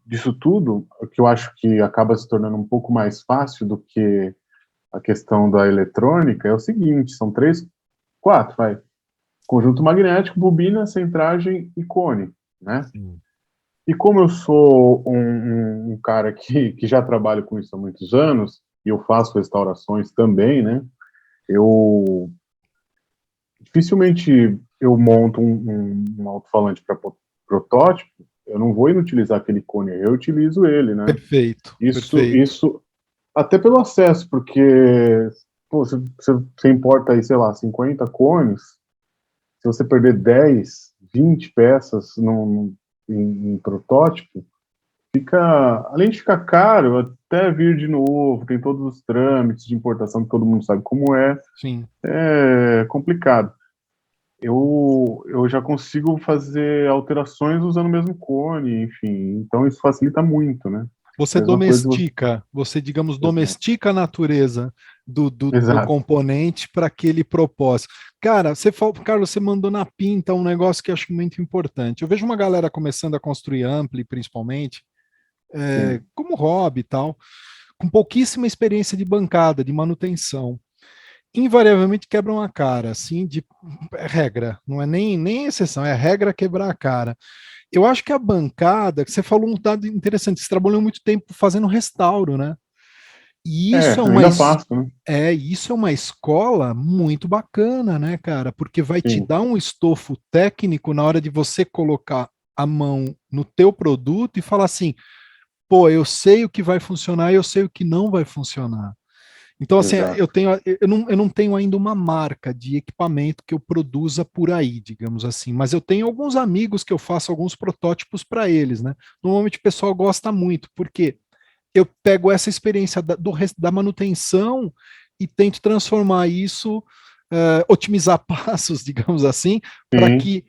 disso tudo, que eu acho que acaba se tornando um pouco mais fácil do que a questão da eletrônica, é o seguinte, são três, quatro, vai, conjunto magnético, bobina, centragem e cone, né? Sim. E como eu sou um cara que já trabalho com isso há muitos anos, e eu faço restaurações também, né? Eu dificilmente eu monto um alto-falante para protótipo, eu não vou inutilizar aquele cone, eu utilizo ele, né? Perfeito, Isso, perfeito. isso até pelo acesso, porque pô, você importa aí, sei lá, 50 cones, se você perder 10, 20 peças em protótipo, fica, além de ficar caro, até vir de novo, tem todos os trâmites de importação que todo mundo sabe como é Sim. complicado. eu já consigo fazer alterações usando o mesmo cone, enfim. Então isso facilita muito, né? Você Mesma coisa. domestica, você, digamos, Exato. domestica a natureza do Exato. componente para aquele propósito. Cara, Carlos, você mandou na pinta um negócio que eu acho muito importante. Eu vejo uma galera começando a construir ampli, principalmente, Sim. como hobby e tal, com pouquíssima experiência de bancada, de manutenção. Invariavelmente quebram a cara, assim, é regra, não é nem exceção, é regra quebrar a cara. Eu acho que a bancada, que você falou um dado interessante, você trabalhou muito tempo fazendo restauro, né? E isso é uma, Ainda faço, né? isso é uma escola muito bacana, né, cara? Porque vai te Sim, dar um estofo técnico na hora de você colocar a mão no teu produto e falar assim, pô, eu sei o que vai funcionar e eu sei o que não vai funcionar. Então, assim, exato. eu não tenho ainda uma marca de equipamento que eu produza por aí, digamos assim, mas eu tenho alguns amigos que eu faço alguns protótipos para eles, né? Normalmente o pessoal gosta muito, porque eu pego essa experiência da manutenção e tento transformar isso, otimizar passos, digamos assim, para Sim, que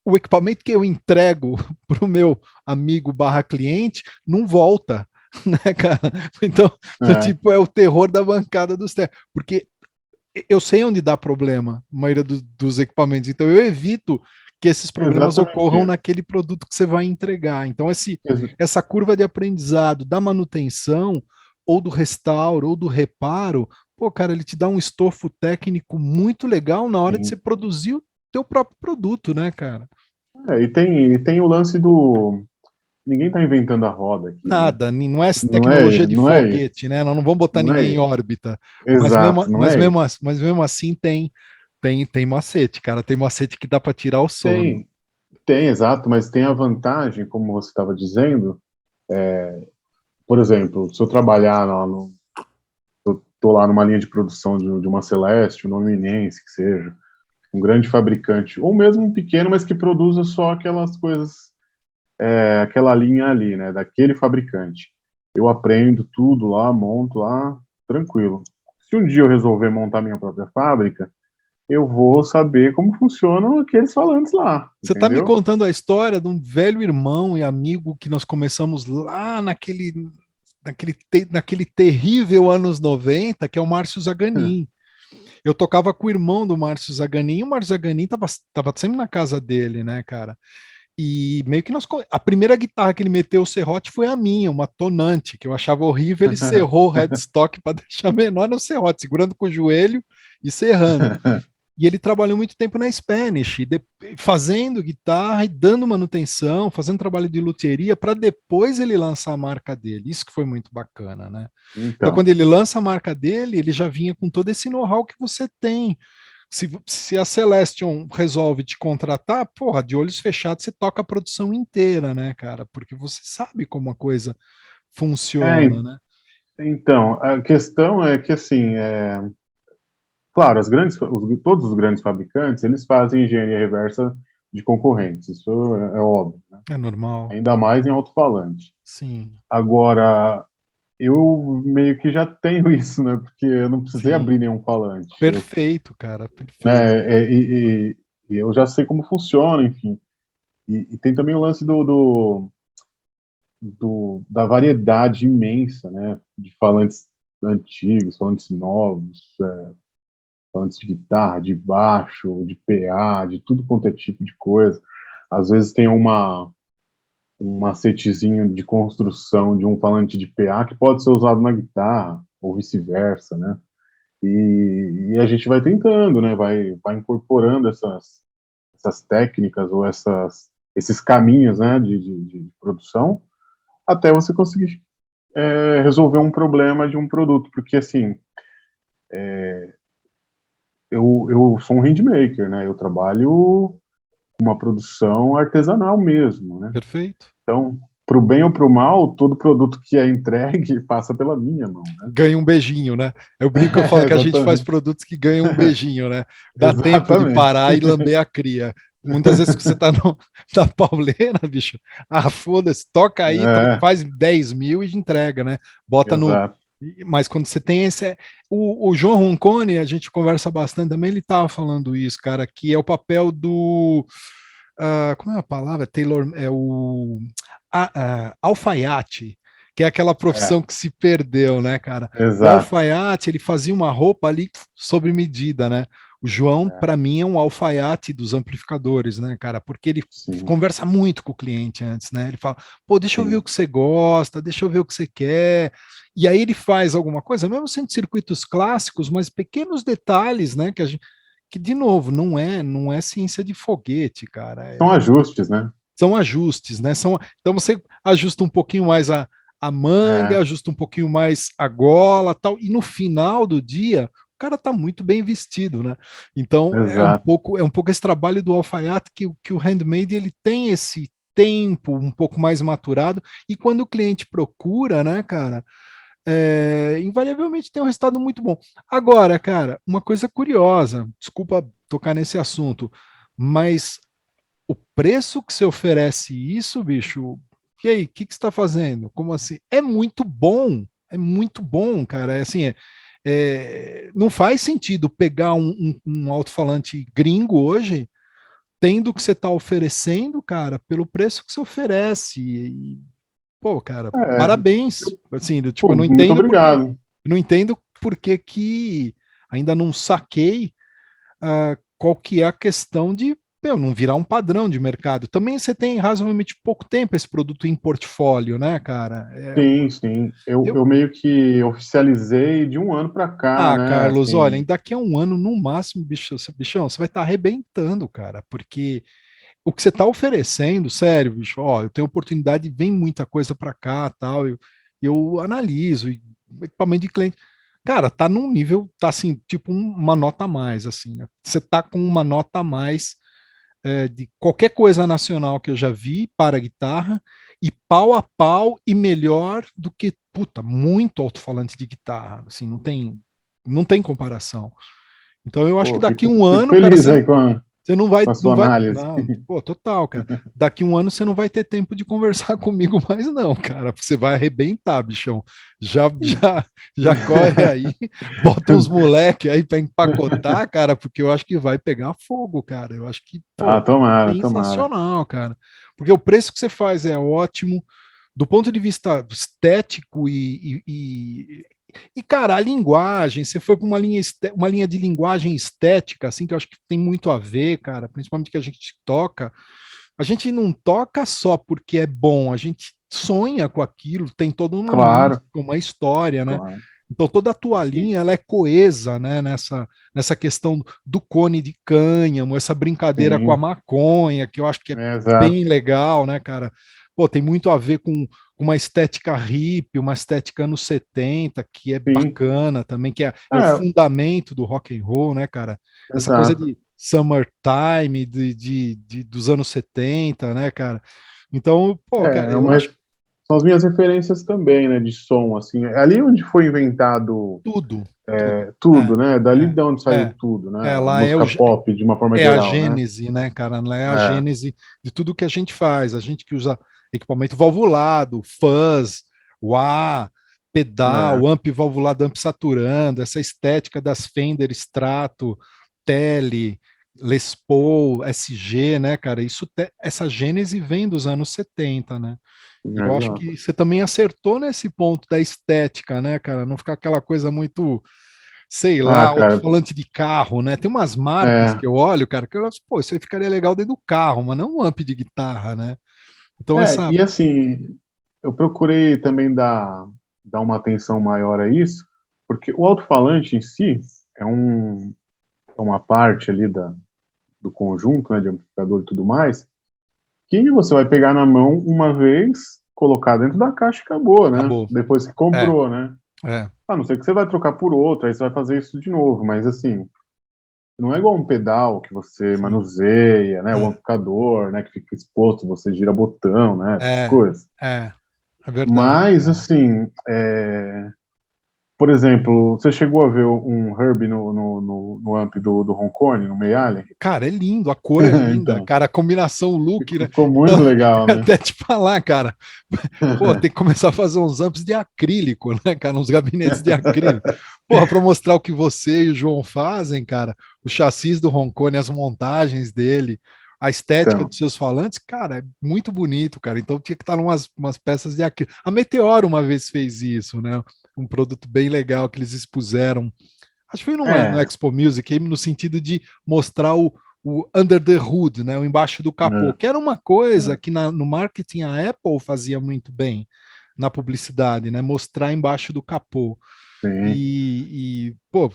o equipamento que eu entrego para o meu amigo barra cliente não volta, né, cara? Então, é, tipo, é o terror da bancada dos terra, porque eu sei onde dá problema, a maioria dos equipamentos, então eu evito que esses problemas ocorram exatamente. naquele produto que você vai entregar. Então, Ex- essa curva de aprendizado da manutenção, ou do restauro, ou do reparo, pô, cara, ele te dá um estofo técnico muito legal na hora de você sim. produzir o teu próprio produto, né, cara? E tem o lance do. Ninguém está inventando a roda aqui, né? Nada, não é Não é, tecnologia de não é isso. foguete, né? Nós não vamos botar Não é ninguém em isso. órbita, Exato, não é isso. mas mesmo assim tem macete, cara, tem macete que dá para tirar o sono. Tem, tem, exato, mas tem a vantagem, como você estava dizendo, por exemplo, se eu trabalhar lá no. Estou lá numa linha de produção de uma Celeste, uma Eminence, que seja, um grande fabricante, ou mesmo um pequeno, mas que produza só aquelas coisas, aquela linha ali, né, daquele fabricante. Eu aprendo tudo lá, monto lá, tranquilo. Se um dia eu resolver montar minha própria fábrica, eu vou saber como funcionam aqueles falantes lá, Você está me entendeu? contando a história de um velho irmão e amigo que nós começamos lá naquele terrível anos 90, que é o Márcio Zaganin. Eu tocava com o irmão do Márcio Zaganin, e o Márcio Zaganin tava sempre na casa dele, né, cara? E meio que a primeira guitarra que ele meteu o serrote foi a minha, uma tonante, que eu achava horrível. Ele serrou o headstock para deixar menor no serrote, segurando com o joelho e serrando. E ele trabalhou muito tempo na Spanish, fazendo guitarra e dando manutenção, fazendo trabalho de luthieria, para depois ele lançar a marca dele. Isso que foi muito bacana, né? Então, Então, quando ele lança a marca dele, ele já vinha com todo esse know-how que você tem. Se a Celestion resolve te contratar, porra, de olhos fechados você toca a produção inteira, né, cara? Porque você sabe como a coisa é, funciona, né? então, a questão é que, assim, claro, todos os grandes fabricantes, eles fazem engenharia reversa de concorrentes, isso é óbvio, né? É normal. Ainda mais em alto-falante. Sim, Agora, eu meio que já tenho isso, né? Porque eu não precisei abrir sim. nenhum falante. Perfeito, cara, perfeito. Né, e eu já sei como funciona, enfim. E tem também o lance da variedade imensa, né? De falantes antigos, falantes novos, falantes de guitarra, de baixo, de PA, de tudo quanto é tipo de coisa. Às vezes tem um macetezinho de construção de um falante de PA que pode ser usado na guitarra, ou vice-versa, né? E a gente vai tentando, né? Vai incorporando essas técnicas ou esses caminhos, né? De produção até você conseguir resolver um problema de um produto, porque assim, eu sou um handmaker, né? Eu trabalho com uma produção artesanal mesmo, né? Perfeito. Então, para o bem ou para o mal, todo produto que é entregue passa pela minha mão, né? Ganha um beijinho, né? Eu brinco, eu falo que a gente faz Exatamente. produtos que ganham um beijinho, né? Dá tempo de Exatamente. parar e lamber a cria. Muitas vezes que você tá na pauleira, bicho, foda-se, toca aí, É, faz 10 mil e entrega, né? Bota no, exato. Mas quando você tem esse. O João Roncone, a gente conversa bastante também, ele estava falando isso, cara, que é o papel do. Como é a palavra? Taylor. É o. Alfaiate, que é aquela É, profissão que se perdeu, né, cara? O exato. alfaiate, ele fazia uma roupa ali sob medida, né? O João, É, para mim, é um alfaiate dos amplificadores, né, cara? Porque ele sim, conversa muito com o cliente antes, né? Ele fala, pô, deixa eu ver o sim. que você gosta, deixa eu ver o que você quer. E aí ele faz alguma coisa, mesmo sendo circuitos clássicos, mas pequenos detalhes, né? Que de novo, não é ciência de foguete, cara. São ajustes, né? São ajustes, né? Então você ajusta um pouquinho mais a manga, É, ajusta um pouquinho mais a gola, tal, e no final do dia o cara está muito bem vestido, né? Então exato. é um pouco esse trabalho do alfaiate que o handmade ele tem esse tempo um pouco mais maturado e quando o cliente procura, né, cara, invariavelmente tem um resultado muito bom. Agora, cara, uma coisa curiosa, desculpa tocar nesse assunto, mas o preço que você oferece isso, bicho, e aí, o que, que você está fazendo? Como assim? É muito bom, cara. É assim, não faz sentido pegar um alto-falante gringo hoje, tendo o que você está oferecendo, cara, pelo preço que você oferece. Pô, cara, É, parabéns. Assim, tipo, pô, muito obrigado. eu não entendo por que que ainda não saquei qual que é a questão de não virar um padrão de mercado. Também você tem razoavelmente pouco tempo esse produto em portfólio, né, cara? Sim, sim. Eu Eu, meio que oficializei de um ano para cá, né? Carlos, olha, Assim, daqui a um ano, no máximo, bichão, você vai estar arrebentando, cara, porque o que você está oferecendo, sério, bicho, ó, eu tenho oportunidade, vem muita coisa para cá, tal, eu analiso, e equipamento de cliente, cara, tá num nível, tá assim, tipo uma nota a mais, assim, né? Você tá com uma nota a mais de qualquer coisa nacional que eu já vi para guitarra e pau a pau e melhor do que, puta, muito alto-falante de guitarra, assim, não tem comparação. Então eu acho que pô, daqui a um fico ano, cara, feliz aí você com a não sua vai, análise. não, pô, total, cara. Daqui a um ano você não vai ter tempo de conversar comigo mais não, cara, porque você vai arrebentar, bichão. Já corre aí, bota uns moleque aí para empacotar, cara, porque eu acho que vai pegar fogo, cara. Eu acho que, Ah, pô, tomara, tomara. sensacional, cara. Porque o preço que você faz é ótimo, do ponto de vista estético cara, a linguagem, você foi para uma linha de linguagem estética, assim, que eu acho que tem muito a ver, cara, principalmente que a gente toca. A gente não toca só porque é bom, a gente sonha com aquilo, tem toda uma mística, Claro, uma história, né? claro. Então toda a tua E- linha ela é coesa, né? Nessa questão do cone de cânhamo, essa brincadeira com a Sim, maconha, que eu acho que é exato. bem legal, né, cara? Pô, tem muito a ver com uma estética hippie, uma estética anos 70, que é Sim, bacana também, que é o é, fundamento do rock and roll, né, cara? Essa coisa exato. de summertime dos anos 70, né, cara? Então, pô, cara, É eu uma, acho são as minhas referências também, né, de som, assim. É ali onde foi inventado tudo, tudo. tudo, né? Dali É, de onde saiu é, tudo, né? A lá música pop, de uma forma é a geral, né? gênese, né, cara? Lá é a É, gênese de tudo que a gente faz. A gente que usa equipamento valvulado, fuzz, wah, é, pedal, amp valvulado, amp saturando, essa estética das Fender Strato, Tele, Les Paul, SG, né, cara? Essa gênese vem dos anos 70, né? Eu acho exato. que você também acertou nesse ponto da estética, né, cara? Não ficar aquela coisa muito, sei lá, Ah, cara, alto-falante de carro, né? Tem umas marcas é, que eu olho, cara, que eu acho, pô, isso aí ficaria legal dentro do carro, mas não um amp de guitarra, né? Então essa. e assim, eu procurei também dar uma atenção maior a isso, porque o alto-falante em si é, é uma parte ali do conjunto, né, de amplificador e tudo mais, que você vai pegar na mão uma vez, colocar dentro da caixa e acabou, né? Acabou. Depois que É, comprou, né? é. A não ser que você vai trocar por outro, aí você vai fazer isso de novo, mas assim, não é igual um pedal que você Sim. manuseia, né? O É, amplificador, né? Que fica exposto, você gira botão, né? Essas é, coisas. é verdade. Mas, É. assim, Por exemplo, você chegou a ver um Herbie no amp do Roncone, no Meirelles? Cara, é lindo, a cor é linda, Então, cara, a combinação look, né? ficou Então, muito legal, né? até te falar, cara, pô, tem que começar a fazer uns amps de acrílico, né, cara, uns gabinetes de acrílico. Porra, para mostrar o que você e o João fazem, cara, o chassis do Roncone, as montagens dele, a estética Então, dos seus falantes, cara, é muito bonito, cara. Então tinha que estar umas peças de acrílico. A Meteoro uma vez fez isso, né? Um produto bem legal que eles expuseram. Acho que foi no é, Expo Music, no sentido de mostrar o under the hood, né, o embaixo do capô, é, que era uma coisa é, que no marketing a Apple fazia muito bem na publicidade, né, mostrar embaixo do capô. sim. Pô,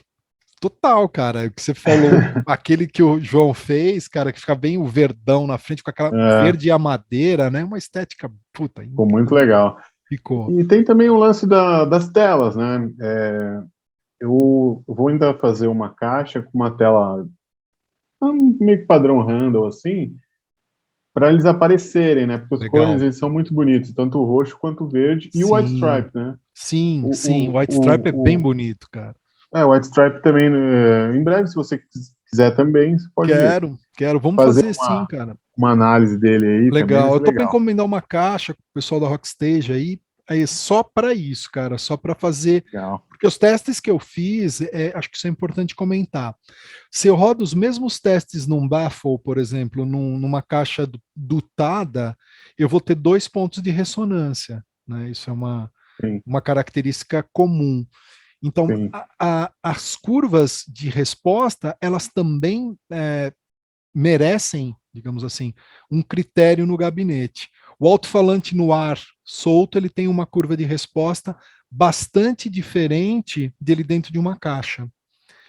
total, cara, o que você falou, aquele que o João fez, cara, que fica bem o verdão na frente, com aquela É, verde e a madeira, né, uma estética, puta, ficou muito legal. ficou. E tem também o lance das telas, né? Eu vou ainda fazer uma caixa com uma tela meio que padrão Handle, assim, para eles aparecerem, né? Porque os cones Legal. eles são muito bonitos, tanto o roxo quanto o verde e o White Sim, Stripe, né? sim, sim, o O, White Stripe é bem o, o, bonito, cara. o White Stripe também, em breve, se você quiser também, você pode Quero. Vamos fazer fazer sim, cara. uma análise dele aí também, vai Legal. Eu ser tô para legal. encomendar uma caixa com o pessoal da Rockstage aí só para isso, cara, só para fazer. Legal. Porque os testes que eu fiz, acho que isso é importante comentar. Se eu rodo os mesmos testes num baffle, por exemplo, numa caixa dutada, eu vou ter 2 pontos de ressonância, né? Isso é Sim, uma característica comum. Então, sim, as curvas de resposta, elas também merecem, digamos assim, um critério no gabinete. O alto-falante no ar solto, ele tem uma curva de resposta bastante diferente dele dentro de uma caixa.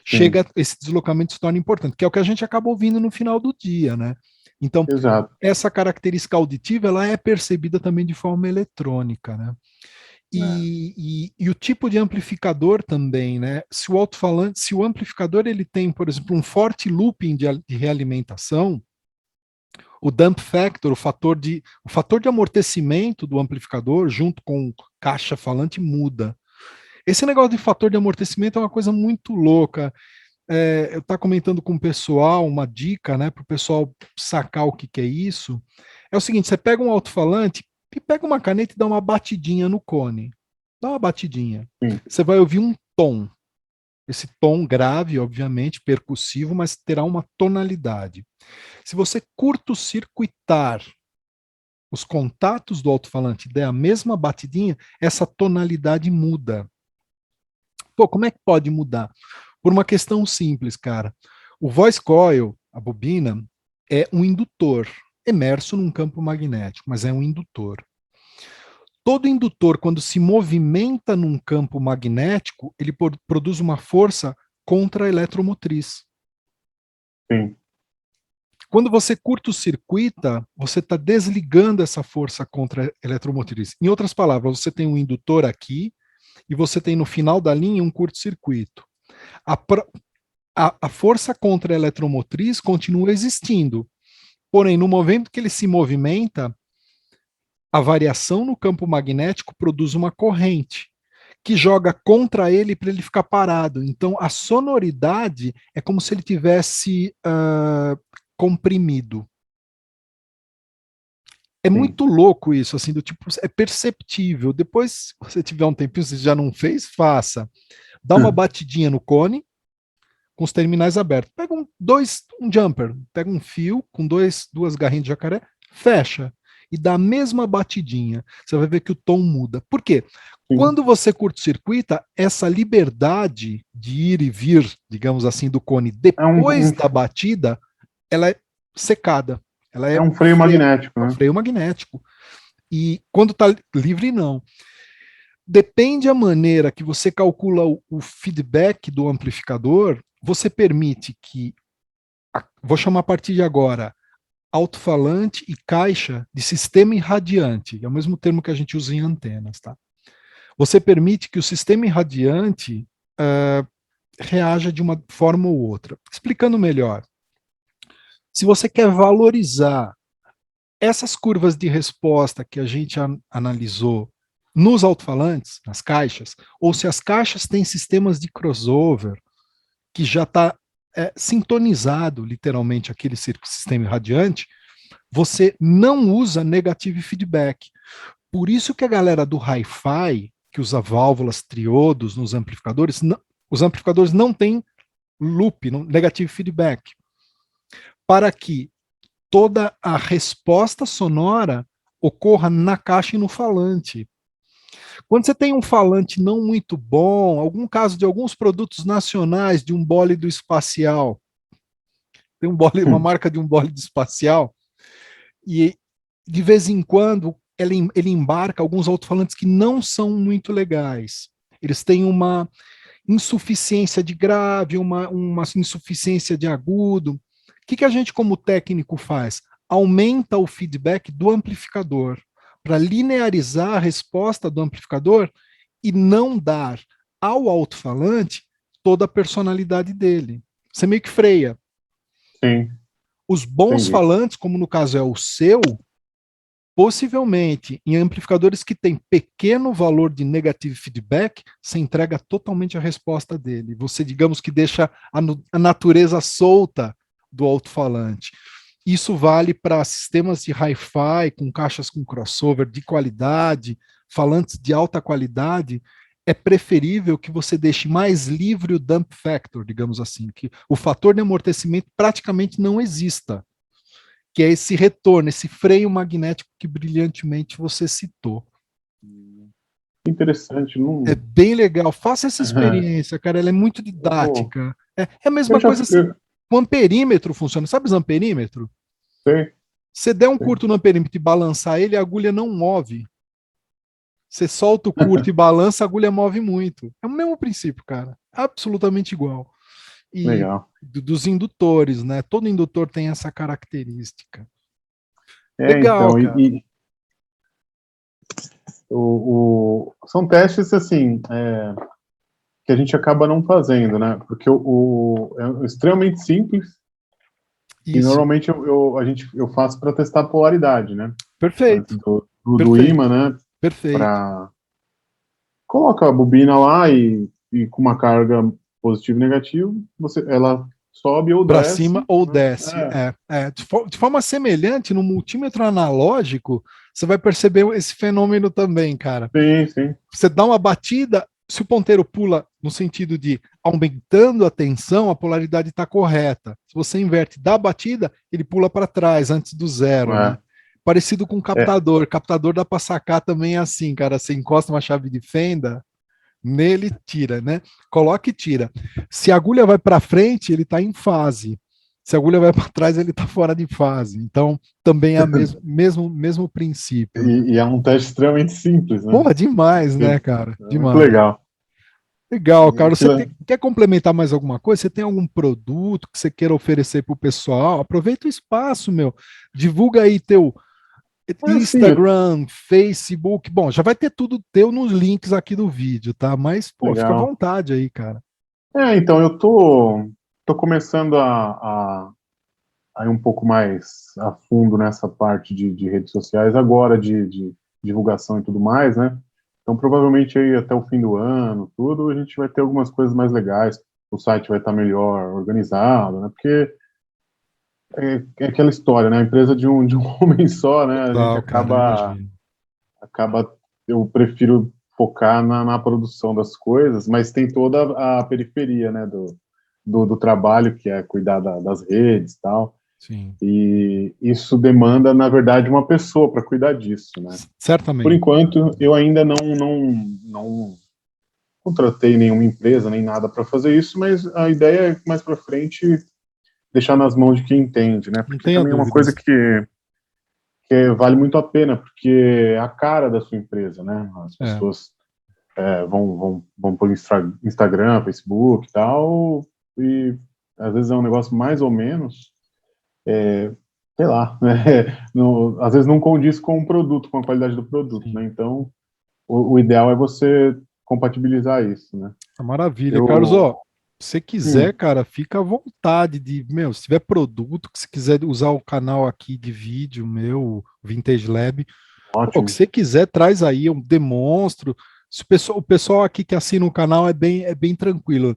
sim, Esse deslocamento se torna importante, que é o que a gente acaba ouvindo no final do dia, né? Então, exato. essa característica auditiva, ela é percebida também de forma eletrônica, né? É. E o tipo de amplificador também, né? Se o alto-falante, se o amplificador ele tem, por exemplo, um forte looping de realimentação, o dump factor, o fator de amortecimento do amplificador, junto com caixa falante, muda. Esse negócio de fator de amortecimento é uma coisa muito louca. Eu estava comentando com o pessoal, uma dica, né, para o pessoal sacar o que, que é isso. É o seguinte: você pega um alto-falante e pega uma caneta e dá uma batidinha no cone. Dá uma batidinha. Sim, Você vai ouvir um tom. Esse tom grave, obviamente, percussivo, mas terá uma tonalidade. Se você curto-circuitar os contatos do alto-falante der a mesma batidinha, essa tonalidade muda. Pô, como é que pode mudar? Por uma questão simples, cara. O voice coil, a bobina, é um indutor emerso num campo magnético, mas é um indutor. Todo indutor, quando se movimenta num campo magnético, ele produz uma força contra-eletromotriz. sim, Quando você curto-circuita, você está desligando essa força contra-eletromotriz. Em outras palavras, você tem um indutor aqui e você tem no final da linha um curto-circuito. A, a força contra-eletromotriz continua existindo, porém, no momento que ele se movimenta, a variação no campo magnético produz uma corrente que joga contra ele para ele ficar parado. Então, a sonoridade é como se ele tivesse comprimido. É sim. muito louco isso, assim, do tipo, é perceptível. Depois, se você tiver um tempinho, se já não fez, faça. Dá uma batidinha no cone, com os terminais abertos. Pega um jumper, pega um fio com duas garrinhas de jacaré, fecha e dá a mesma batidinha. Você vai ver que o tom muda. Por quê? Sim. Quando você curto-circuita, essa liberdade de ir e vir, digamos assim, do cone É um, depois um, da batida, ela é secada. Ela é é um freio magnético, é um né? freio magnético. E quando está livre, não. Depende a maneira que você calcula o feedback do amplificador, você permite que, vou chamar a partir de agora, alto-falante e caixa de sistema irradiante, é o mesmo termo que a gente usa em antenas, tá? Você permite que o sistema irradiante reaja de uma forma ou outra. Explicando melhor, se você quer valorizar essas curvas de resposta que a gente analisou nos alto-falantes, nas caixas, ou se as caixas têm sistemas de crossover, que já está sintonizado, literalmente, aquele sistema irradiante, você não usa negative feedback. Por isso que a galera do Hi-Fi, que usa válvulas triodos nos amplificadores, os amplificadores não têm loop, negative feedback, para que toda a resposta sonora ocorra na caixa e no falante. Quando você tem um falante não muito bom, algum caso de alguns produtos nacionais de um bólido espacial, tem uma marca de um bólido espacial, e de vez em quando ele embarca alguns alto-falantes que não são muito legais. Eles têm uma insuficiência de grave, uma insuficiência de agudo. O que a gente, como técnico, faz? Aumenta o feedback do amplificador para linearizar a resposta do amplificador e não dar ao alto-falante toda a personalidade dele. Você meio que freia. Sim. Os bons Entendi. falantes, como no caso é o seu, possivelmente em amplificadores que têm pequeno valor de negative feedback, você entrega totalmente a resposta dele. Você, digamos que deixa a natureza solta do alto-falante. Isso vale para sistemas de hi-fi, com caixas com crossover de qualidade, falantes de alta qualidade. É preferível que você deixe mais livre o dump factor, digamos assim, que o fator de amortecimento praticamente não exista, que é esse retorno, esse freio magnético que brilhantemente você citou. Interessante. Não... É bem legal. Faça essa experiência, cara. Ela é muito didática. É a Eu mesma já coisa assim. O amperímetro funciona. Sabe o amperímetro? sei. Você der um curto no amperímetro e balançar ele, a agulha não move. Você solta o curto e balança, a agulha move muito. É o mesmo princípio, cara. Absolutamente igual. E Legal. dos indutores, né? Todo indutor tem essa característica. Legal, Então, cara. são testes, assim, que a gente acaba não fazendo, né? Porque é extremamente simples e Isso. normalmente eu faço para testar a polaridade, né? Antes Perfeito. do Perfeito. ímã, né? Perfeito. Para coloca a bobina lá e com uma carga positivo e negativo, ela sobe ou Para cima desce, ou né? desce. De forma semelhante, no multímetro analógico, você vai perceber esse fenômeno também, cara. Sim, sim. Você dá uma batida, se o ponteiro pula no sentido de aumentando a tensão, a polaridade está correta. Se você inverte da batida, ele pula para trás, antes do zero, né? Parecido com É, captador. Captador dá para sacar também assim, cara. Você encosta uma chave de fenda, nele tira, né? Coloca e tira. Se a agulha vai para frente, ele está em fase. Se a agulha vai para trás, ele está fora de fase. Então, também é o mesmo princípio, né? e é um teste extremamente simples, né? Porra, demais, né, É cara? muito Demais. legal. Legal, cara. Você Aquilo, quer complementar mais alguma coisa? Você tem algum produto que você queira oferecer para o pessoal? Aproveita o espaço, meu. Divulga aí teu assim, Instagram, Facebook. Bom, já vai ter tudo teu nos links aqui do vídeo, tá? Mas, pô, fica à legal. vontade aí, cara. Então, eu tô começando a ir um pouco mais a fundo nessa parte de redes sociais agora, de divulgação e tudo mais, né? Então, provavelmente aí até o fim do ano, tudo, a gente vai ter algumas coisas mais legais. O site vai estar melhor organizado, né? Porque é aquela história, né? A empresa de um homem só, né? A gente Total, cara, eu imagino. acaba eu prefiro focar na produção das coisas, mas tem toda a periferia, né, do trabalho, que é cuidar das redes e tal. Sim, E isso demanda, na verdade, uma pessoa para cuidar disso, né? Por certamente. enquanto, eu ainda não contratei nenhuma empresa nem nada para fazer isso, mas a ideia é mais para frente deixar nas mãos de quem entende, né? Não Porque tenha também é uma coisa dúvidas. que vale muito a pena, porque é a cara da sua empresa, né? As É. pessoas vão por Instagram, Facebook e tal, e às vezes é um negócio mais ou menos, sei lá, né? Às vezes não condiz com o produto, com a qualidade do produto, Sim. né? Então, o ideal é você compatibilizar isso, né? Tá maravilha, Carlos. Eu, Ó, se você quiser, hum, cara, fica à vontade de, meu, se tiver produto que você quiser usar o canal aqui de vídeo meu, Vintage Lab, Pô, o que Ótimo. você quiser, traz aí, eu demonstro. Se o pessoal aqui que assina o canal é bem tranquilo.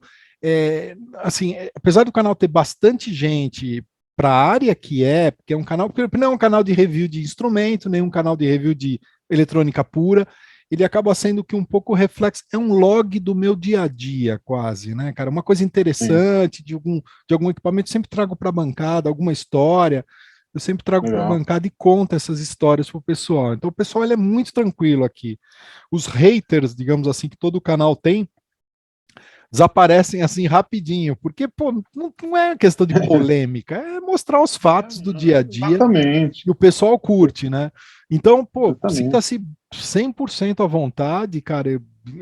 Assim, apesar do canal ter bastante gente para a área que porque é um canal, porque não é um canal de review de instrumento, nem um canal de review de eletrônica pura, ele acaba sendo que um pouco reflexo, é um log do meu dia a dia, quase, né, cara? Uma coisa Sim, interessante de algum equipamento, sempre trago para a bancada alguma história. Eu sempre trago para a legal. bancada e conto essas histórias para o pessoal. Então, o pessoal ele é muito tranquilo aqui. Os haters, digamos assim, que todo canal tem, desaparecem assim rapidinho, porque pô, não é questão de polêmica, é mostrar os fatos do dia a dia Exatamente. e o pessoal curte, né? Então, pô, Exatamente. sinta-se 100% à vontade, cara.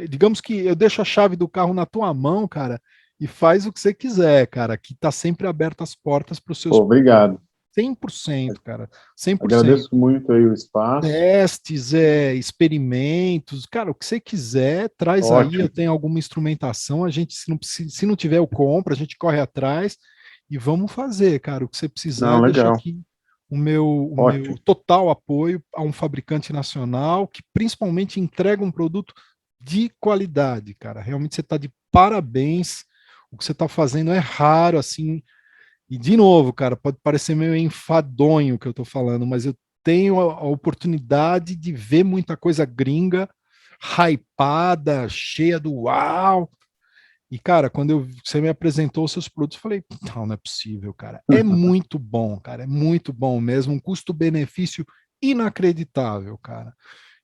Digamos que eu deixo a chave do carro na tua mão, cara, e faz o que você quiser, cara, que tá sempre aberto as portas para os seus Pô, obrigado. 100%, cara, 100%. Agradeço muito aí o espaço. Testes, experimentos, cara, o que você quiser, traz aí. Eu Ótimo, tenho alguma instrumentação. A gente, se não tiver, eu compro, a gente corre atrás e vamos fazer, cara. O que você precisar, não, eu deixo legal, aqui o meu ótimo. total apoio a um fabricante nacional que principalmente entrega um produto de qualidade, cara. Realmente você está de parabéns. O que você está fazendo é raro, assim, e, de novo, cara, pode parecer meio enfadonho o que eu tô falando, mas eu tenho a oportunidade de ver muita coisa gringa, hypada, cheia do uau. E, cara, quando você me apresentou os seus produtos, eu falei, não é possível, cara. É muito bom, cara. É muito bom mesmo. Um custo-benefício inacreditável, cara.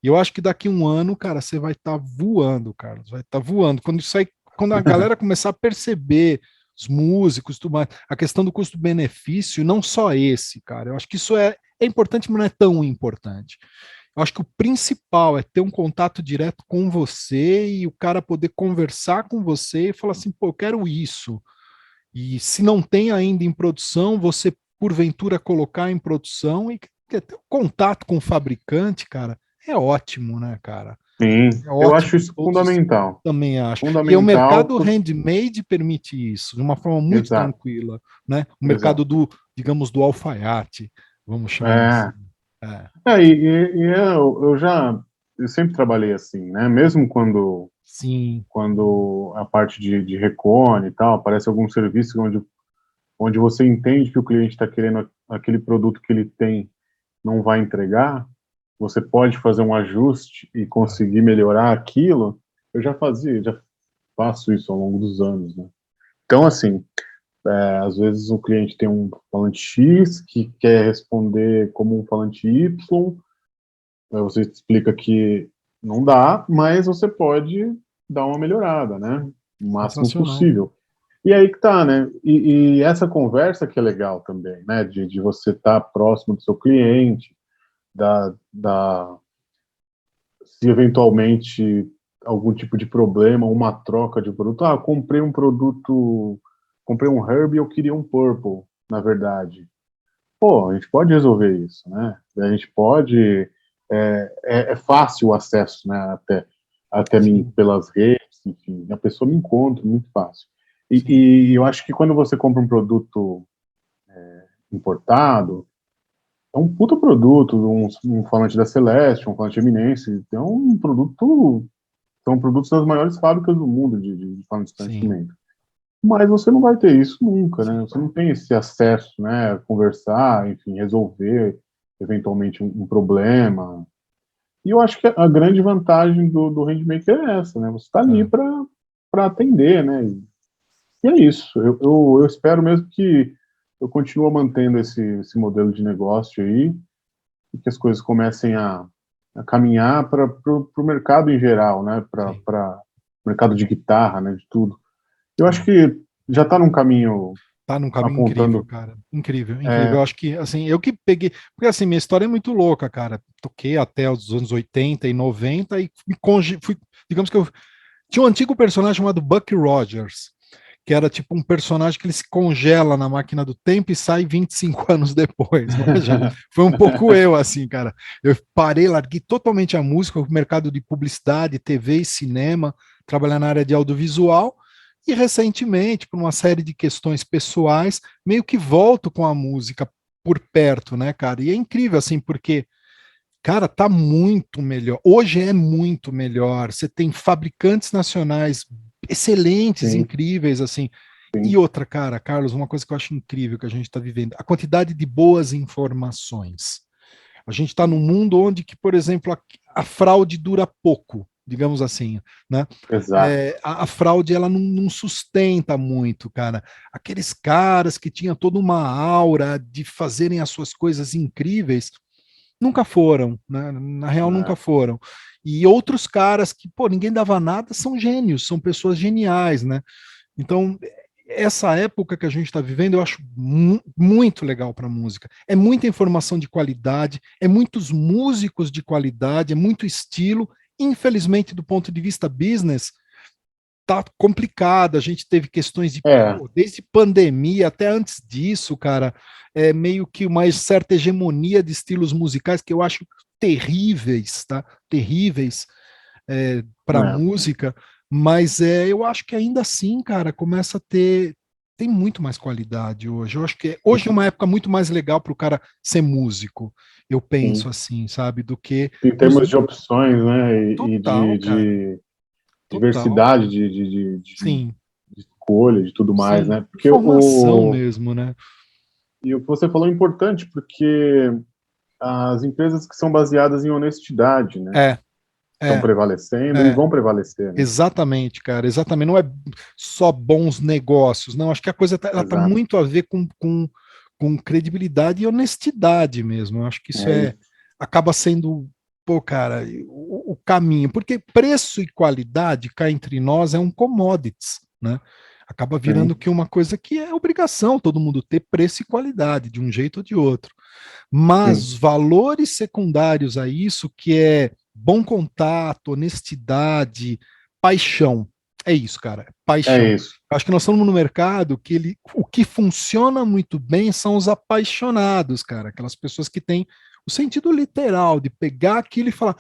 E eu acho que daqui um ano, cara, você vai estar voando, Carlos. Vai estar voando. Quando isso aí, quando a galera começar a perceber, os músicos, tudo mais, a questão do custo-benefício, não só esse, cara. Eu acho que isso é importante, mas não é tão importante. Eu acho que o principal é ter um contato direto com você e o cara poder conversar com você e falar assim, pô, eu quero isso. E se não tem ainda em produção, você porventura colocar em produção e ter um contato com o fabricante, cara, é ótimo, né, cara? Sim, É eu ótimo acho em isso todos os sentidos, fundamental. também acho. E o Fundamental, mercado handmade permite isso de uma forma muito exato, tranquila, né? O mercado exato. digamos, do alfaiate, vamos chamar É, assim. É, eu sempre trabalhei assim, né? Mesmo sim, quando a parte de recone e tal, aparece algum serviço onde você entende que o cliente está querendo aquele produto que ele tem não vai entregar, você pode fazer um ajuste e é, conseguir melhorar aquilo. Já faço isso ao longo dos anos, né? Então, assim, às vezes o cliente tem um falante X que quer responder como um falante Y, aí você explica que não dá, mas você pode dar uma melhorada, né? O máximo sensacional. possível. E aí que tá, né? E essa conversa que é legal também, né? De você estar próximo do seu cliente, da se eventualmente algum tipo de problema, uma troca de produto. Ah, comprei um Herb e eu queria um Purple, na verdade. Pô, a gente pode resolver isso, né? A gente pode. É fácil o acesso, né? Até mim Sim, pelas redes, enfim, a pessoa me encontra muito fácil. sim, E eu acho que quando você compra um produto importado, é um puta produto, um falante da Celeste, um falante Eminence, é um produto, são produtos das maiores fábricas do mundo de falantes de sim, instrumento. Mas você não vai ter isso nunca, né? sim. Você não tem esse acesso, né? Conversar, enfim, resolver eventualmente um problema. E eu acho que a grande vantagem do Handmaker é essa, né? Você está ali É. para atender, né? E é isso. Eu espero mesmo que eu continue mantendo esse modelo de negócio aí e que as coisas comecem a caminhar para o mercado em geral, né? Sim. Para o mercado de guitarra, né? De tudo. Eu acho É. que já está num caminho Tá num caminho incrível, apontando. cara. Incrível, incrível. Eu É, acho que, assim, eu que peguei. Porque, assim, minha história é muito louca, cara. Toquei até os anos 80 e 90 e fui. Digamos que eu. Tinha um antigo personagem chamado Buck Rogers, que era tipo um personagem que ele se congela na máquina do tempo e sai 25 anos depois. Manja? Foi um pouco eu, assim, cara. Eu parei, larguei totalmente a música, o mercado de publicidade, TV e cinema, trabalhar na área de audiovisual. E recentemente, por uma série de questões pessoais, meio que volto com a música por perto, né, cara? E é incrível, assim, porque Cara, tá muito melhor. Hoje é muito melhor. Você tem fabricantes nacionais excelentes, Sim, incríveis, assim. E sim. outra, cara, Carlos, uma coisa que eu acho incrível que a gente está vivendo, a quantidade de boas informações. A gente está num mundo onde que, por exemplo, a fraude dura pouco, digamos assim, né? Exato. A fraude ela não sustenta muito, cara. Aqueles caras que tinham toda uma aura de fazerem as suas coisas incríveis, nunca foram, né? Na real, nunca Né? foram. E outros caras que, pô, ninguém dava nada, são gênios, são pessoas geniais, né? Então, essa época que a gente está vivendo, eu acho muito legal para a música. É muita informação de qualidade, é muitos músicos de qualidade, é muito estilo. Infelizmente, do ponto de vista business, tá complicado. A gente teve questões de, É, pô, desde pandemia até antes disso, cara, é meio que uma certa hegemonia de estilos musicais que eu acho terríveis, tá? Terríveis para né? música, mas eu acho que ainda assim, cara, começa a ter tem muito mais qualidade hoje. Eu acho que hoje é uma época muito mais legal para o cara ser músico. Eu penso Sim. assim, sabe, do que Em nos termos de opções, né? E total, cara, de total. diversidade Sim, de escolha, de tudo mais, sim. né? Porque Informação mesmo, né? e o que você falou é importante, porque as empresas que são baseadas em honestidade, né? É, Estão é, prevalecendo e é. vão prevalecer, né? Exatamente, cara, exatamente. Não é só bons negócios, não. Acho que a coisa ela tá Exato. muito a ver com credibilidade e honestidade mesmo. Eu acho que isso É isso. acaba sendo, pô, cara, o caminho. Porque preço e qualidade, cá entre nós, é um commodities, né? Acaba virando Sim, que uma coisa que é obrigação todo mundo ter preço e qualidade, de um jeito ou de outro. Mas sim. valores secundários a isso, que é bom contato, honestidade, paixão. É isso, cara, paixão. É isso. Acho que nós estamos no mercado que o que funciona muito bem são os apaixonados, cara, aquelas pessoas que têm o sentido literal de pegar aquilo e falar: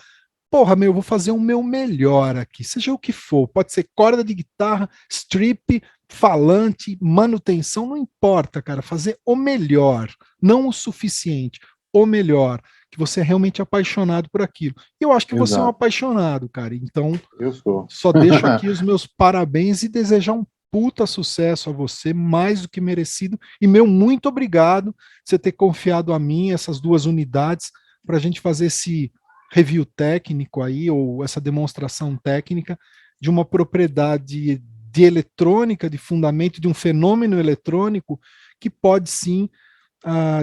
porra, meu, eu vou fazer o meu melhor aqui, seja o que for. Pode ser corda de guitarra, strip, falante, manutenção, não importa, cara. Fazer o melhor, não o suficiente, o melhor. Que você é realmente apaixonado por aquilo. E eu acho que você é um Exato. apaixonado, cara. Então, Eu sou. só deixo aqui os meus parabéns e desejar um puta sucesso a você, mais do que merecido. E meu muito obrigado por você ter confiado a mim essas duas unidades para a gente fazer esse review técnico aí, ou essa demonstração técnica de uma propriedade de eletrônica, de fundamento de um fenômeno eletrônico que pode sim,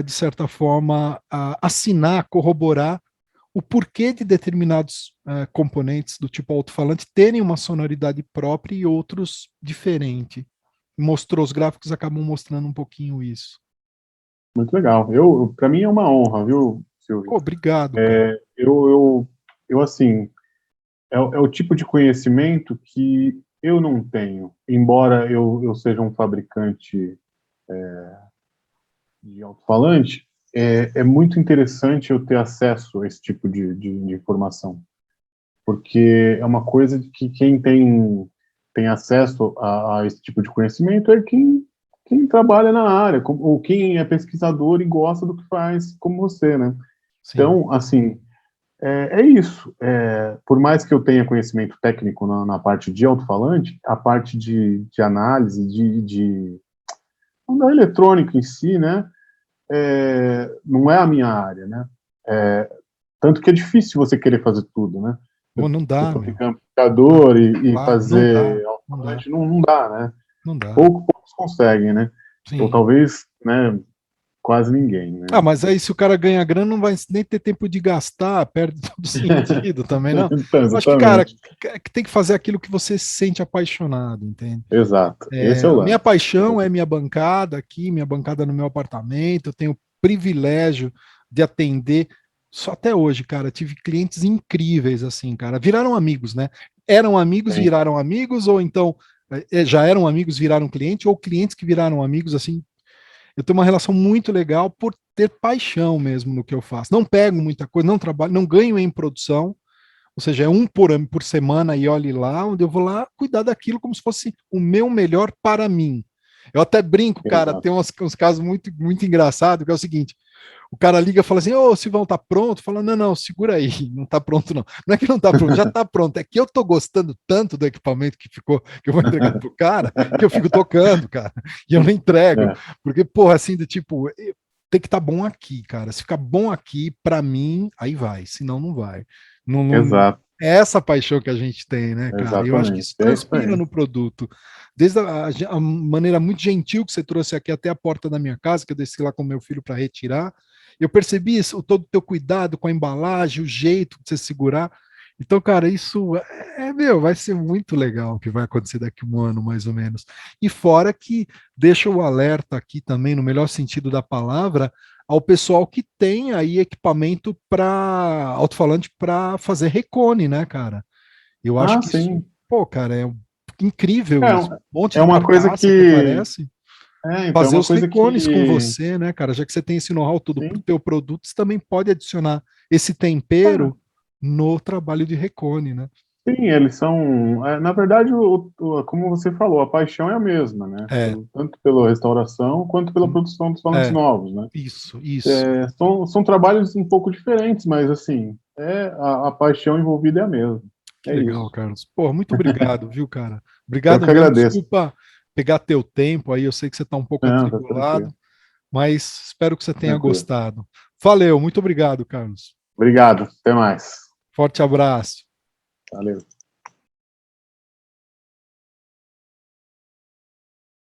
de certa forma, assinar, corroborar o porquê de determinados componentes do tipo alto-falante terem uma sonoridade própria e outros diferente. Mostrou, os gráficos acabam mostrando um pouquinho isso. Muito legal. Para mim é uma honra, viu, Silvio? Obrigado, cara. É, eu assim, é o tipo de conhecimento que eu não tenho, embora eu seja um fabricante de alto-falante, é muito interessante eu ter acesso a esse tipo de informação, porque é uma coisa que quem tem acesso a esse tipo de conhecimento é quem trabalha na área, ou quem é pesquisador e gosta do que faz, como você, né? Sim. Então, assim, é isso. Por mais que eu tenha conhecimento técnico na parte de alto-falante, a parte de análise, da eletrônica em si, né? Não é a minha área, né? É, tanto que é difícil você querer fazer tudo, né? Ou não Você dá, meu. fabricar amplificador e Claro, não dá. fazer Não dá. alto-falante, não dá, né? Não dá. Poucos conseguem, né? Ou Sim. talvez, né, quase ninguém, né? Mas aí se o cara ganha grana, não vai nem ter tempo de gastar, perde todo sentido também, não. Então, Eu acho que, cara, exatamente. que tem que fazer aquilo que você se sente apaixonado, entende? Exato. Esse é o A minha lance. paixão é minha bancada aqui, minha bancada no meu apartamento. Eu tenho o privilégio de atender. Só até hoje, cara, tive clientes incríveis, assim, cara. Viraram amigos, né? Eram amigos, Sim, viraram amigos, ou então já eram amigos, viraram cliente, ou clientes que viraram amigos, assim. Eu tenho uma relação muito legal por ter paixão mesmo no que eu faço. Não pego muita coisa, não trabalho, não ganho em produção, ou seja, é um por semana e olhe lá, onde eu vou lá cuidar daquilo como se fosse o meu melhor para mim. Eu até brinco, cara, exato. tem uns casos muito, muito engraçados, que é o seguinte: O cara liga e fala assim, ô, Silvão, tá pronto? Fala, não, não, segura aí, não tá pronto não. Não é que não tá pronto, já tá pronto. É que eu tô gostando tanto do equipamento que ficou, que eu vou entregar pro cara, que eu fico tocando, cara, e eu não entrego. É, Porque, porra, assim, do tipo, tem que estar bom aqui, cara. Se ficar bom aqui, pra mim, aí vai, senão não vai. exato, É essa paixão que a gente tem, né, cara? E eu acho que exatamente. isso É isso transpira aí. no produto. Desde a maneira muito gentil que você trouxe aqui até a porta da minha casa, que eu desci lá com meu filho para retirar, eu percebi isso, todo o teu cuidado com a embalagem, o jeito de você segurar. Então, cara, isso meu, vai ser muito legal o que vai acontecer daqui a um ano, mais ou menos. E fora que deixa o alerta aqui também, no melhor sentido da palavra, ao pessoal que tem aí equipamento para alto-falante para fazer recone, né, cara? Eu acho Ah, que isso, sim. pô, cara, é incrível É, isso. Um monte é de uma coisa carcaça que que. aparece. Então, é Fazer uma os coisa recones com que. você, né, cara? Já que você tem esse know-how todo para o Sim. teu produto, você também pode adicionar esse Ah, tempero no trabalho de recone, né? sim, eles são. Na verdade, como você falou, a paixão é a mesma, né? É, Tanto pela restauração quanto pela produção dos falantes é, novos, né? isso. São trabalhos um pouco diferentes, mas assim, a paixão envolvida é a mesma. Que É legal, isso. Carlos. Pô, muito obrigado, viu, cara? Eu Obrigado que mesmo. agradeço. Desculpa pegar teu tempo aí, eu sei que você está um pouco Não, tá tranquilo. atribulado, mas espero que você tenha Tranquilo. gostado. Valeu, muito obrigado, Carlos. Obrigado. Até mais. Forte abraço. Valeu.